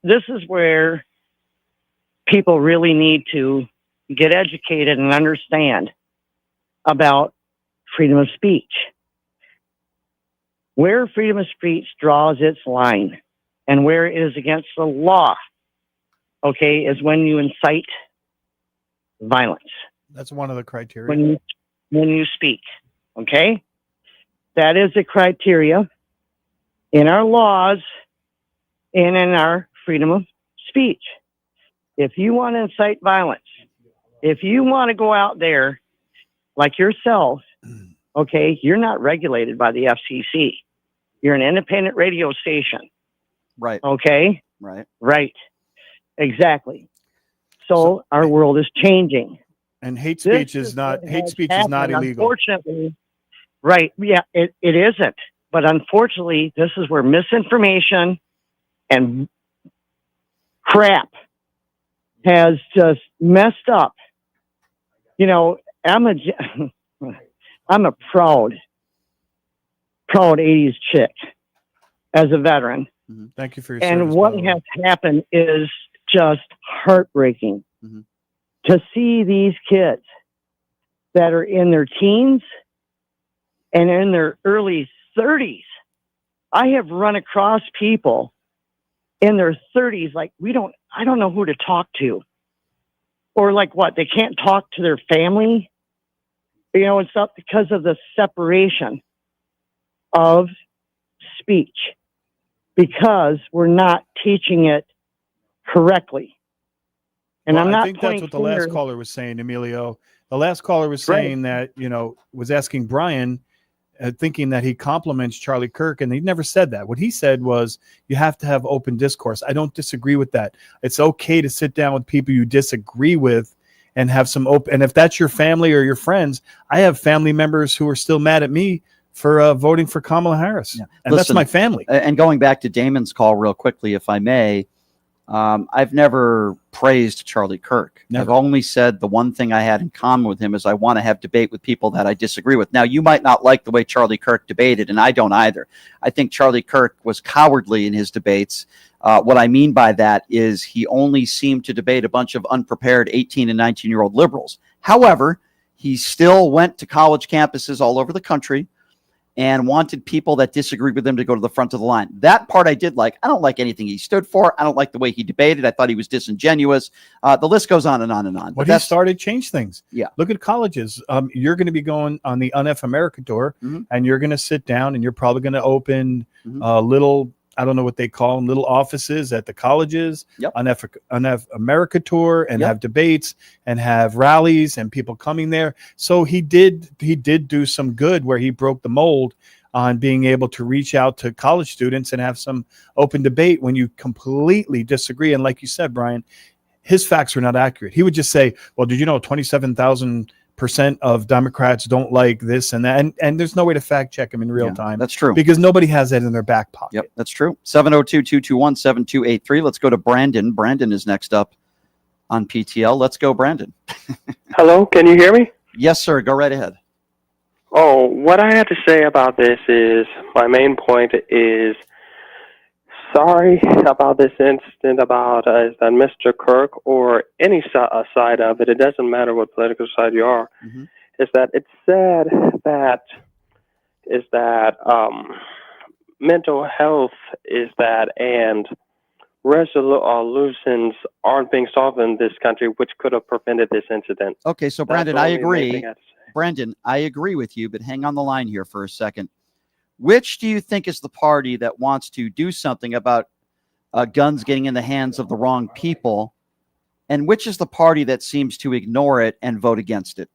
this is where people really need to get educated and understand about freedom of speech. Where freedom of speech draws its line and where it is against the law, okay, is when you incite violence. That's one of the criteria. When you speak, okay? That is the criteria in our laws and in our freedom of speech. If you want to incite violence, if you want to go out there like yourself, okay, you're not regulated by the FCC. You're an independent radio station. Right. Okay? Right. Right. Exactly. So our world is changing. And hate speech is not illegal. Unfortunately, right. Yeah, it isn't. But unfortunately, this is where misinformation and crap has just messed up. You know, I'm a proud 80s chick as a veteran. Thank you for your And service, what by the way. has happened is just heartbreaking to see these kids that are in their teens and in their early 30s. I have run across people in their 30s, like, I don't know who to talk to. Or like what? They can't talk to their family. You know, it's not because of the separation of speech, because we're not teaching it correctly. And Well, I'm not I think that's what the last caller was saying, Emilio. The last caller was saying that, was asking Brian, thinking that he compliments Charlie Kirk, and he never said that. What he said was, you have to have open discourse. I don't disagree with that. It's okay to sit down with people you disagree with and have some open. And if that's your family or your friends, I have family members who are still mad at me for voting for Kamala Harris. Yeah. And Listen, that's my family. And going back to Damon's call real quickly, if I may, I've never praised Charlie Kirk. Never. I've only said the one thing I had in common with him is I want to have debate with people that I disagree with. Now, you might not like the way Charlie Kirk debated, and I don't either. I think Charlie Kirk was cowardly in his debates. What I mean by that is he only seemed to debate a bunch of unprepared 18 and 19-year-old liberals. However, he still went to college campuses all over the country and wanted people that disagreed with him to go to the front of the line. That part I did like. I don't like anything he stood for. I don't like the way he debated. I thought he was disingenuous. The list goes on and on and on. What he started changed things. Yeah. Look at colleges. You're going to be going on the UNF America tour, and you're going to sit down, and you're probably going to open little, I don't know what they call them, little offices at the colleges, UNF America tour, and have debates and have rallies and people coming there. So he did do some good where he broke the mold on being able to reach out to college students and have some open debate when you completely disagree. And like you said, Brian, his facts were not accurate. He would just say, well, did you know 27,000% of Democrats don't like this and that? And there's no way to fact check him in real time. That's true. Because nobody has that in their back pocket. Yep, that's true. 702-221-7283. Let's go to Brandon. Brandon is next up on PTL. Let's go, Brandon. Hello, can you hear me? Yes, sir. Go right ahead. Oh, what I have to say about this is, my main point is, sorry about this incident about is that Mr. Kirk or any side of it, it doesn't matter what political side you are, is that it's sad that mental health is that, and resolutions aren't being solved in this country, which could have prevented this incident. Okay, so Brandon, I agree. Brandon, I agree with you, but hang on the line here for a second. Which do you think is the party that wants to do something about guns getting in the hands of the wrong people? And which is the party that seems to ignore it and vote against it?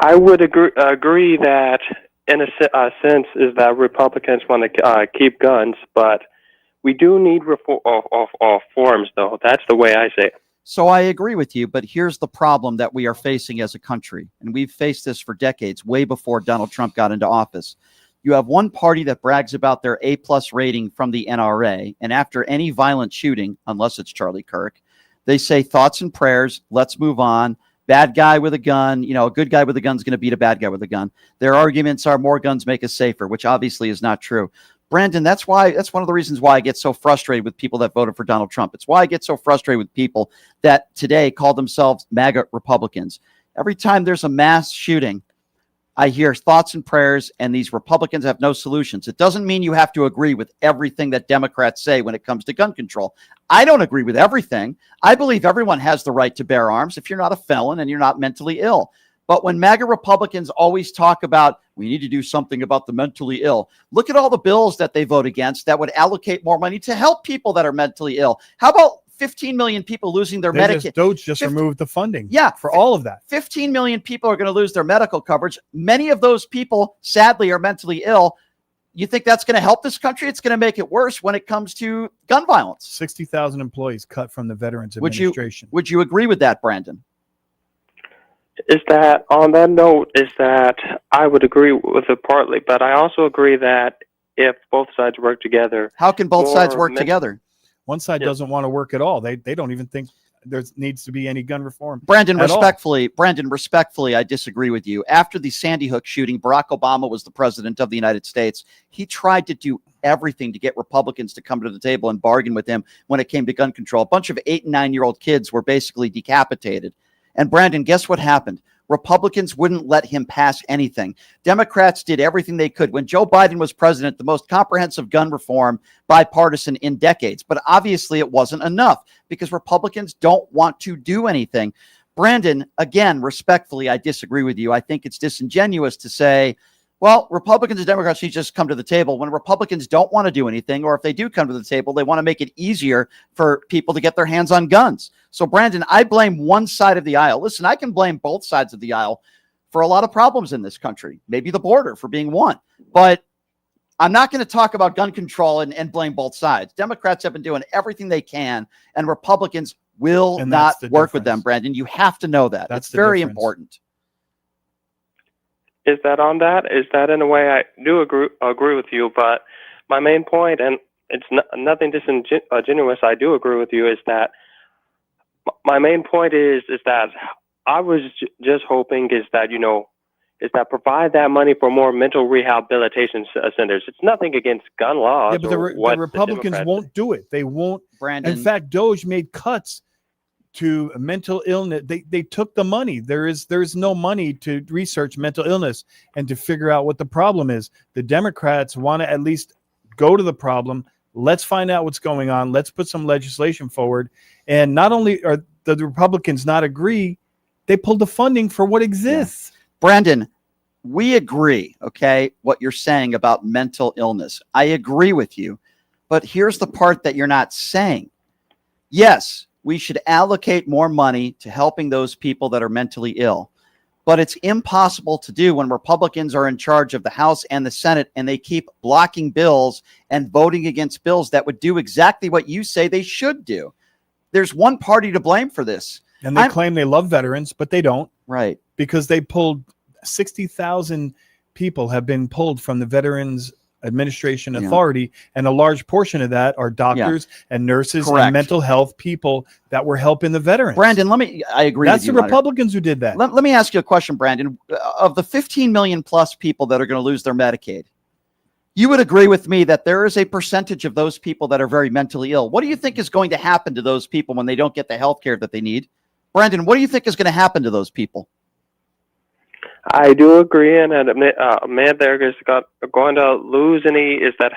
I would agree that in a sense, is that Republicans want to keep guns, but we do need reforms, though. That's the way I say it. So I agree with you, but here's the problem that we are facing as a country, and we've faced this for decades, way before Donald Trump got into office. You have one party that brags about their A+ rating from the NRA, and after any violent shooting, unless it's Charlie Kirk, they say thoughts and prayers, let's move on. Bad guy with a gun, a good guy with a gun is going to beat a bad guy with a gun. Their arguments are more guns make us safer, which obviously is not true. Brandon, that's one of the reasons why I get so frustrated with people that voted for Donald Trump. It's why I get so frustrated with people that today call themselves MAGA Republicans. Every time there's a mass shooting, I hear thoughts and prayers, and these Republicans have no solutions. It doesn't mean you have to agree with everything that Democrats say when it comes to gun control. I don't agree with everything. I believe everyone has the right to bear arms if you're not a felon and you're not mentally ill. But when MAGA Republicans always talk about, we need to do something about the mentally ill, look at all the bills that they vote against that would allocate more money to help people that are mentally ill. How about 15 million people losing their Medicaid? Doge just removed the funding for all of that. 15 million people are going to lose their medical coverage. Many of those people, sadly, are mentally ill. You think that's going to help this country? It's going to make it worse when it comes to gun violence. 60,000 employees cut from the Veterans Administration. Would you agree with that, Brandon? Is that, on that note, is that I would agree with it partly, but I also agree that if both sides work together. How can both sides work together? One side doesn't want to work at all. They don't even think there needs to be any gun reform. Brandon, respectfully, I disagree with you. After the Sandy Hook shooting, Barack Obama was the president of the United States. He tried to do everything to get Republicans to come to the table and bargain with him when it came to gun control. A bunch of 8 and 9-year-old kids were basically decapitated. And Brandon, guess what happened? Republicans wouldn't let him pass anything. Democrats did everything they could. When Joe Biden was president, the most comprehensive gun reform, bipartisan in decades. But obviously it wasn't enough because Republicans don't want to do anything. Brandon, again, respectfully, I disagree with you. I think it's disingenuous to say, well, Republicans and Democrats need to just come to the table when Republicans don't want to do anything, or if they do come to the table, they want to make it easier for people to get their hands on guns. So, Brandon, I blame one side of the aisle. Listen, I can blame both sides of the aisle for a lot of problems in this country, maybe the border for being one. But I'm not going to talk about gun control and blame both sides. Democrats have been doing everything they can, and Republicans will not work with them, Brandon. You have to know that. It's very important. Is that on that? Is that in a way I do agree with you, but my main point, and it's nothing disingenuous, I do agree with you, is that my main point is that I was just hoping is that provide that money for more mental rehabilitation centers. It's nothing against gun laws. Yeah, but the Republicans won't do it. They won't. Brandon. In fact, Doge made cuts to mental illness. They took the money. There is no money to research mental illness and to figure out what the problem is. The Democrats want to at least go to the problem. Let's find out what's going on. Let's put some legislation forward. And not only are the Republicans not agree, they pulled the funding for what exists. Yeah. Brandon, we agree, okay, what you're saying about mental illness. I agree with you, but here's the part that you're not saying. Yes, we should allocate more money to helping those people that are mentally ill. But it's impossible to do when Republicans are in charge of the House and the Senate, and they keep blocking bills and voting against bills that would do exactly what you say they should do. There's one party to blame for this. And they claim they love veterans, but they don't. Right. Because they pulled 60,000 people have been pulled from the Veterans Administration Authority, and a large portion of that are doctors and nurses and mental health people that were helping the veterans. Brandon, I agree That's with you. the Republicans who did that. Let me ask you a question, Brandon. Of the 15 million plus people that are going to lose their Medicaid, you would agree with me that there is a percentage of those people that are very mentally ill. What do you think is going to happen to those people when they don't get the health care that they need? Brandon, what do you think is going to happen to those people? I do agree, and man, they're just going to lose any. Is that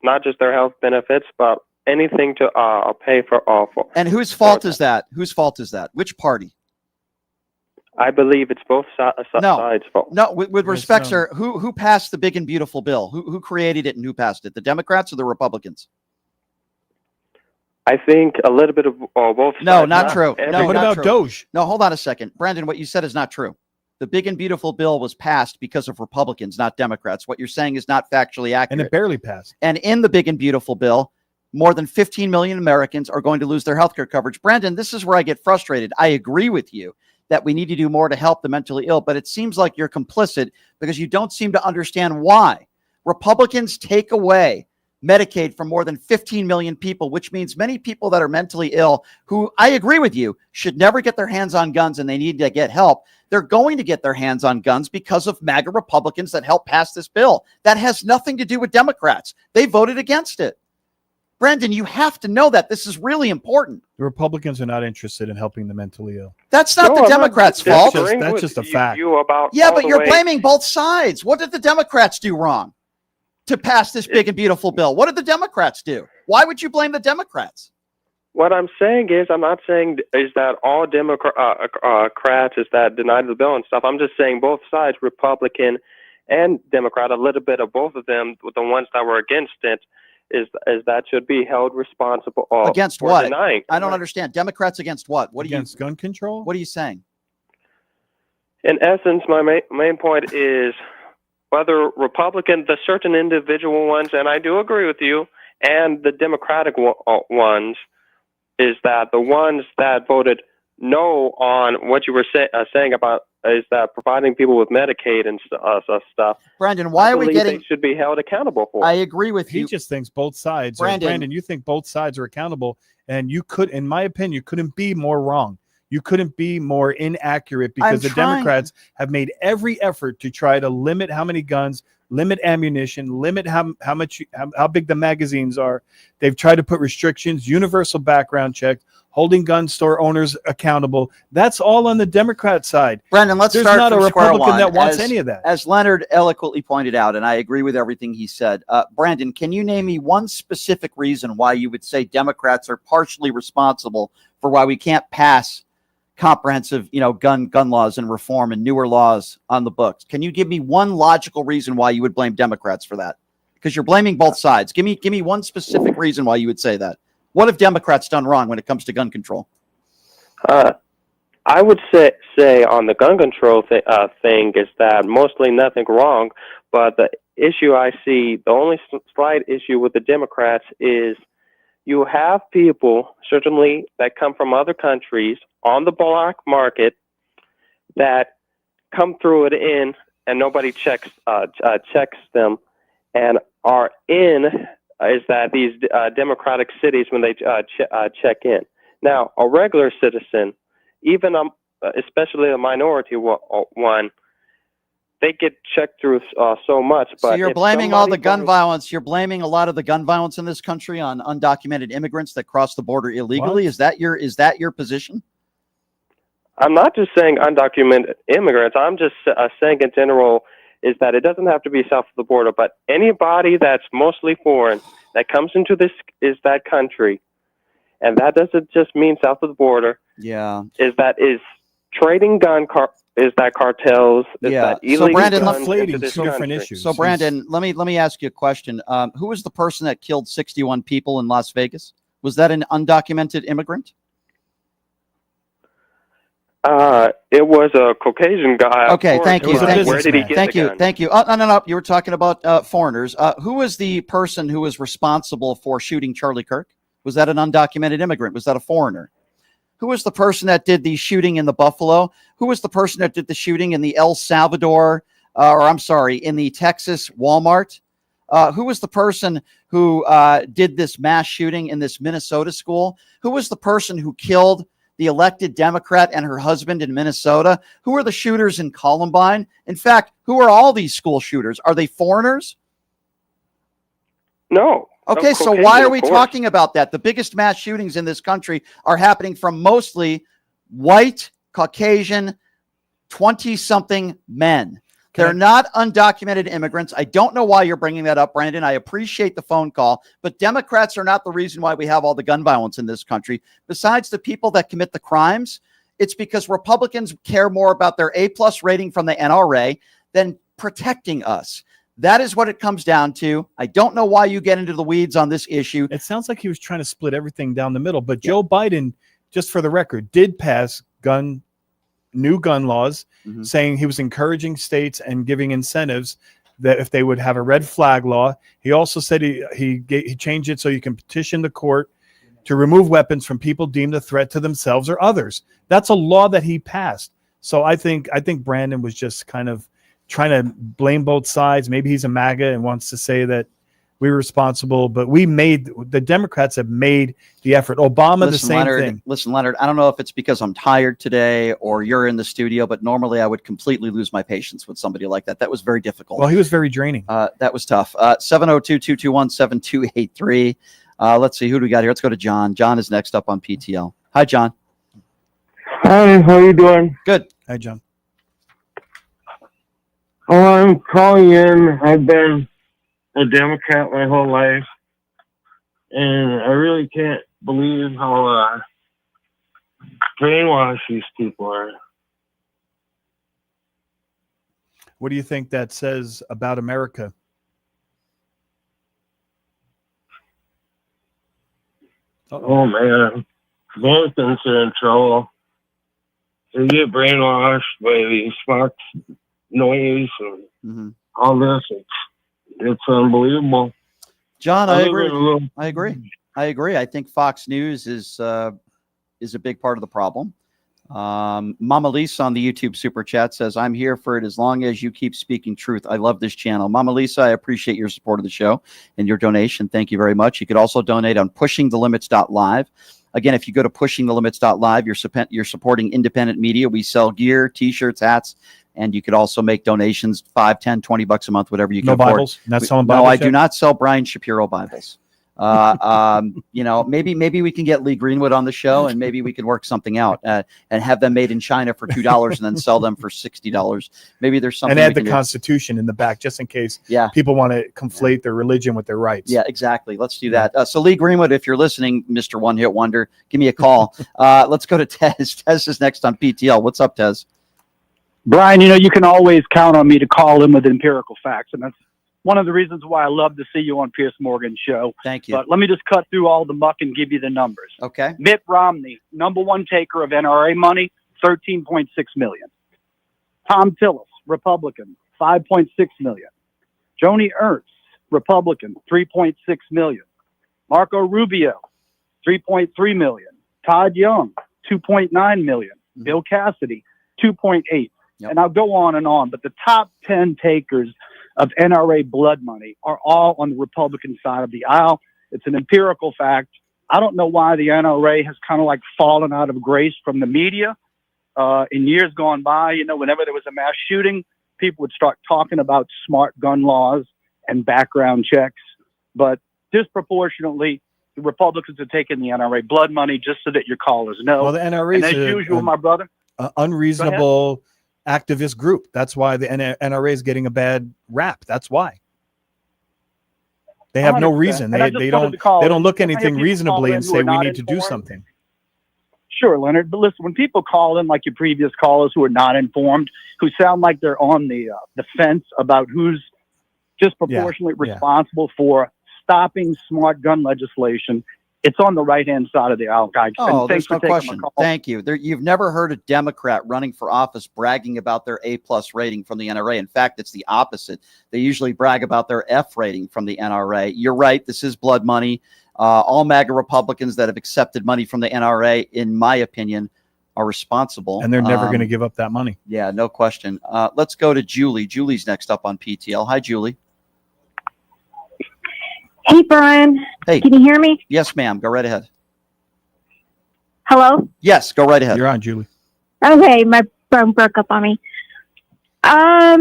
not just their health benefits, but anything to pay for all for? And whose fault is that? Whose fault is that? Which party? I believe it's both sides' fault. No, with respect, sir, who passed the big and beautiful bill? Who created it and who passed it? The Democrats or the Republicans? I think a little bit of both. No, not true. No, what about Doge? No, hold on a second. Brandon, what you said is not true. The big and beautiful bill was passed because of Republicans, not Democrats. What you're saying is not factually accurate. And it barely passed. And in the big and beautiful bill, more than 15 million Americans are going to lose their health care coverage. Brandon, this is where I get frustrated. I agree with you that we need to do more to help the mentally ill, but it seems like you're complicit because you don't seem to understand why. Republicans take away Medicaid from more than 15 million people, which means many people that are mentally ill, who I agree with you, should never get their hands on guns and they need to get help. They're going to get their hands on guns because of MAGA Republicans that helped pass this bill. That has nothing to do with Democrats. They voted against it. Brandon, you have to know that this is really important. The Republicans are not interested in helping the mentally ill. That's not the Democrats' fault. That's just a fact. Yeah, but you're blaming both sides. What did the Democrats do wrong to pass this big and beautiful bill? What did the Democrats do? Why would you blame the Democrats? What I'm saying is, I'm not saying is that all Democrats is that denied the bill and stuff. I'm just saying both sides, Republican and Democrat, a little bit of both of them, with the ones that were against it, is that should be held responsible. Against for what? Denying. I don't understand. Democrats against what? What against gun control? What are you saying? In essence, my main point is whether Republican, the certain individual ones, and I do agree with you, and the Democratic ones, is that the ones that voted no on what you were saying about is that providing people with Medicaid and stuff. Brandon, why are we getting? They should be held accountable for. I agree with you. He just thinks both sides. Brandon, you think both sides are accountable, and you could, in my opinion, you couldn't be more wrong. You couldn't be more inaccurate because the Democrats have made every effort to try to limit how many guns, limit ammunition, limit how big the magazines are. They've tried to put restrictions, universal background checks, holding gun store owners accountable. That's all on the Democrat side. Brandon, let's There's start not from a square Republican one. that wants any of that. As Leonard eloquently pointed out, and I agree with everything he said. Brandon, can you name me one specific reason why you would say Democrats are partially responsible for why we can't pass comprehensive, gun laws and reform and newer laws on the books? Can you give me one logical reason why you would blame Democrats for that? Because you're blaming both sides. Give me one specific reason why you would say that. What have Democrats done wrong when it comes to gun control? I would say on the gun control thing is that mostly nothing wrong, but the issue I see, the only slight issue with the Democrats is you have people, certainly, that come from other countries on the black market that come through it in and nobody checks them and are in is that these democratic cities when they check in. Now, a regular citizen, even especially a minority one, they get checked through so much. But so you're blaming all the gun violence. You're blaming a lot of the gun violence in this country on undocumented immigrants that cross the border illegally. What? Is that your position? I'm not just saying undocumented immigrants. I'm just saying in general is that it doesn't have to be south of the border, but anybody that's mostly foreign that comes into that country, and that doesn't just mean south of the border. Yeah, is trading is that cartels? Is that illegal? So Brandon, conflating two different issues. So Brandon, let me ask you a question. Who was the person that killed 61 people in Las Vegas? Was that an undocumented immigrant? It was a Caucasian guy. Okay, thank you. Where did he get the gun? Thank you. Oh, no. You were talking about foreigners. Who was the person who was responsible for shooting Charlie Kirk? Was that an undocumented immigrant? Was that a foreigner? Who was the person that did the shooting in the Buffalo? Who was the person that did the shooting in the El Salvador, in the Texas Walmart? Who was the person who did this mass shooting in this Minnesota school? Who was the person who killed the elected Democrat and her husband in Minnesota? Who are the shooters in Columbine? In fact, who are all these school shooters? Are they foreigners? No. Okay, so why are we talking about that? The biggest mass shootings in this country are happening from mostly white, Caucasian, 20-something men. They're not undocumented immigrants. I don't know why you're bringing that up, Brandon. I appreciate the phone call, but Democrats are not the reason why we have all the gun violence in this country. Besides the people that commit the crimes, it's because Republicans care more about their A+ rating from the NRA than protecting us. That is what it comes down to. I don't know why you get into the weeds on this issue. It sounds like he was trying to split everything down the middle, but Joe Biden, just for the record, did pass gun new gun laws, saying he was encouraging states and giving incentives that if they would have a red flag law. He also said he changed it so you can petition the court to remove weapons from people deemed a threat to themselves or others. That's a law that he passed. So I think Brandon was just kind of trying to blame both sides. Maybe he's a MAGA and wants to say that we were responsible, but the Democrats have made the effort. Obama, the same thing. Listen, Leonard, I don't know if it's because I'm tired today or you're in the studio, but normally I would completely lose my patience with somebody like that. That was very difficult. Well, he was very draining. That was tough. 702-221-7283. Let's see, who do we got here? Let's go to John. John is next up on PTL. Hi, John. Hi, how you doing? Good. Hi, John. I'm calling in. I've been a Democrat my whole life, and I really can't believe how brainwashed these people are. What do you think that says about America? Oh man, Americans are in trouble. They get brainwashed by these Fox noise and all this. It's unbelievable. John, I agree. I think Fox News is a big part of the problem. Mama Lisa on the YouTube super chat says, I'm here for it as long as you keep speaking truth. I love this channel. Mama Lisa, I appreciate your support of the show and your donation. Thank you very much. You could also donate on pushingthelimits.live. Again, if you go to pushingthelimits.live, you're supporting independent media. We sell gear, T-shirts, hats, and you could also make donations, $5, $10, $20 a month, whatever you can afford. Bibles? Not selling Bibles? No, I do not sell Brian Shapiro Bibles. Maybe we can get Lee Greenwood on the show, and maybe we can work something out and have them made in China for $2 and then sell them for $60. Maybe there's something. And add the Constitution in the back, just in case people want to conflate their religion with their rights. Yeah, exactly. Let's do that. So Lee Greenwood, if you're listening, Mr. One Hit Wonder, give me a call. Let's go to Tez. Tez is next on PTL. What's up, Tez? Brian, you can always count on me to call in with empirical facts, and that's one of the reasons why I love to see you on Pierce Morgan's show. Thank you. But let me just cut through all the muck and give you the numbers. Okay. Mitt Romney, number one taker of NRA money, $13.6 million. Tom Tillis, Republican, $5.6 million. Joni Ernst, Republican, $3.6 million. Marco Rubio, $3.3 million. Todd Young, $2.9 million. Bill Cassidy, $2.8. And I'll go on and on, but the top 10 takers of NRA blood money are all on the Republican side of the aisle. It's an empirical fact. I don't know why the NRA has kind of like fallen out of grace from the media. In years gone by, whenever there was a mass shooting, people would start talking about smart gun laws and background checks. But disproportionately, the Republicans are taking the NRA blood money, just so that your callers know. Well, the NRA is, as usual, my brother, unreasonable activist group. That's why the NRA is getting a bad rap. That's why. They have no reason. They don't look anything reasonably and say we need to do something. Sure, Leonard. But listen, when people call in like your previous callers who are not informed, who sound like they're on the fence about who's disproportionately responsible for stopping smart gun legislation, it's on the right-hand side of the aisle, guys. Oh, there's no question. Thank you. You've never heard a Democrat running for office bragging about their A+ rating from the NRA. In fact, it's the opposite. They usually brag about their F rating from the NRA. You're right. This is blood money. All MAGA Republicans that have accepted money from the NRA, in my opinion, are responsible. And they're never going to give up that money. Yeah, no question. Let's go to Julie. Julie's next up on PTL. Hi, Julie. Hey, Brian. Hey. Can you hear me? Yes, ma'am. Go right ahead. Hello? Yes, go right ahead. You're on, Julie. Okay, my phone broke up on me. I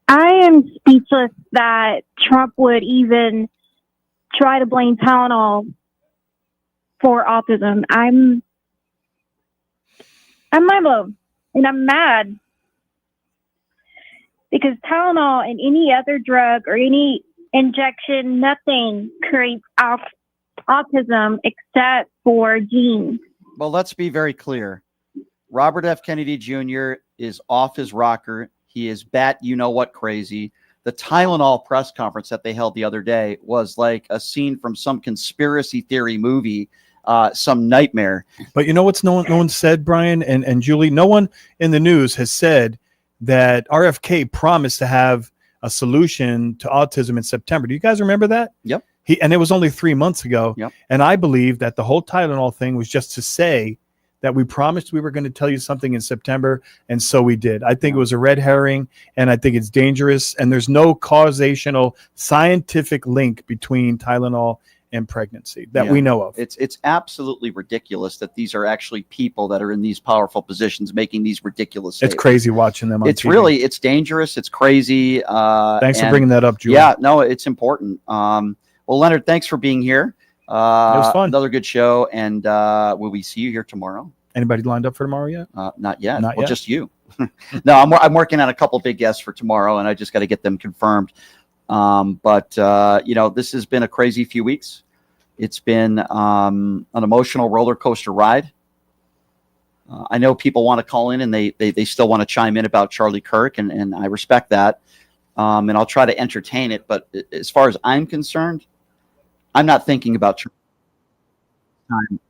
am speechless that Trump would even try to blame Tylenol for autism. I'm mind blown, and I'm mad. Because Tylenol and any other drug or any injection, nothing creates autism except for genes. Well, let's be very clear. Robert F. Kennedy Jr. is off his rocker. He is bat-you-know-what crazy. The Tylenol press conference that they held the other day was like a scene from some conspiracy theory movie some nightmare. But you know what's no one said, Brian and Julie? No one in the news has said that RFK promised to have a solution to autism in September. Do you guys remember that? Yep. And it was only 3 months ago. Yep. And I believe that the whole Tylenol thing was just to say that we promised we were going to tell you something in September, and so we did. I think it was a red herring, and I think it's dangerous, and there's no causational scientific link between Tylenol and pregnancy that we know of. It's absolutely ridiculous that these are actually people that are in these powerful positions making these ridiculous statements. It's crazy watching them on TV. It's dangerous. It's crazy. Thanks for bringing that up, Julie. Yeah, no, it's important. Well, Leonard, thanks for being here. It was fun. Another good show. And will we see you here tomorrow? Anybody lined up for tomorrow yet? Not yet. Not well, yet. just you. No, I'm working on a couple big guests for tomorrow, and I just got to get them confirmed. But this has been a crazy few weeks. It's been an emotional roller coaster ride. I know people want to call in and they still want to chime in about Charlie Kirk, and I respect that. And I'll try to entertain it. But as far as I'm concerned, I'm not thinking about time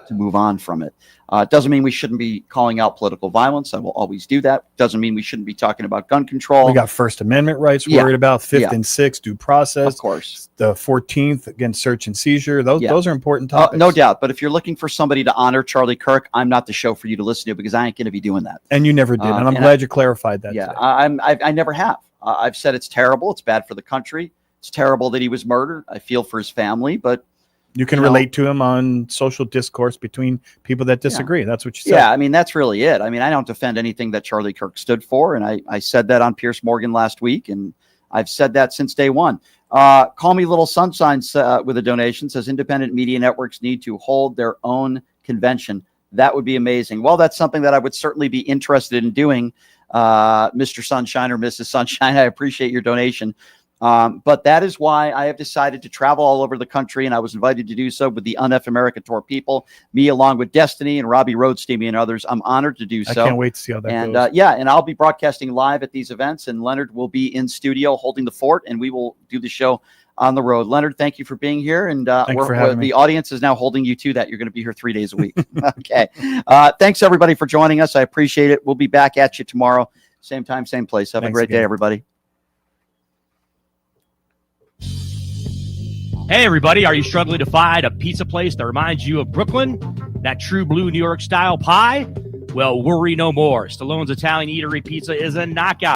to move on from it. It doesn't mean we shouldn't be calling out political violence. I will always do that. Doesn't mean we shouldn't be talking about gun control. We got First Amendment rights worried about, Fifth and Sixth due process. Of course. The 14th against search and seizure. Those are important topics. No doubt. But if you're looking for somebody to honor Charlie Kirk, I'm not the show for you to listen to because I ain't going to be doing that. And you never did. And I'm glad you clarified that. Yeah, today. I never have. I've said it's terrible. It's bad for the country. It's terrible that he was murdered. I feel for his family, but you can relate to him on social discourse between people that disagree. Yeah. That's what you said. Yeah, I mean, that's really it. I mean, I don't defend anything that Charlie Kirk stood for, and I said that on Piers Morgan last week, and I've said that since day one. Call Me Little Sunshine with a donation says independent media networks need to hold their own convention. That would be amazing. Well, that's something that I would certainly be interested in doing, Mr. Sunshine or Mrs. Sunshine. I appreciate your donation. But that is why I have decided to travel all over the country, and I was invited to do so with the Unf America Tour people, me along with Destiny and Robbie Roadsteamy and others. I'm honored to do so. I can't wait to see how that goes. And I'll be broadcasting live at these events, and Leonard will be in studio holding the fort, and we will do the show on the road. Leonard, thank you for being here, and the audience is now holding you to that. You're going to be here 3 days a week. Okay. Thanks, everybody, for joining us. I appreciate it. We'll be back at you tomorrow. Same time, same place. Have a great day, everybody. Hey, everybody, are you struggling to find a pizza place that reminds you of Brooklyn? That true blue New York style pie? Well, worry no more. Stallone's Italian Eatery Pizza is a knockout.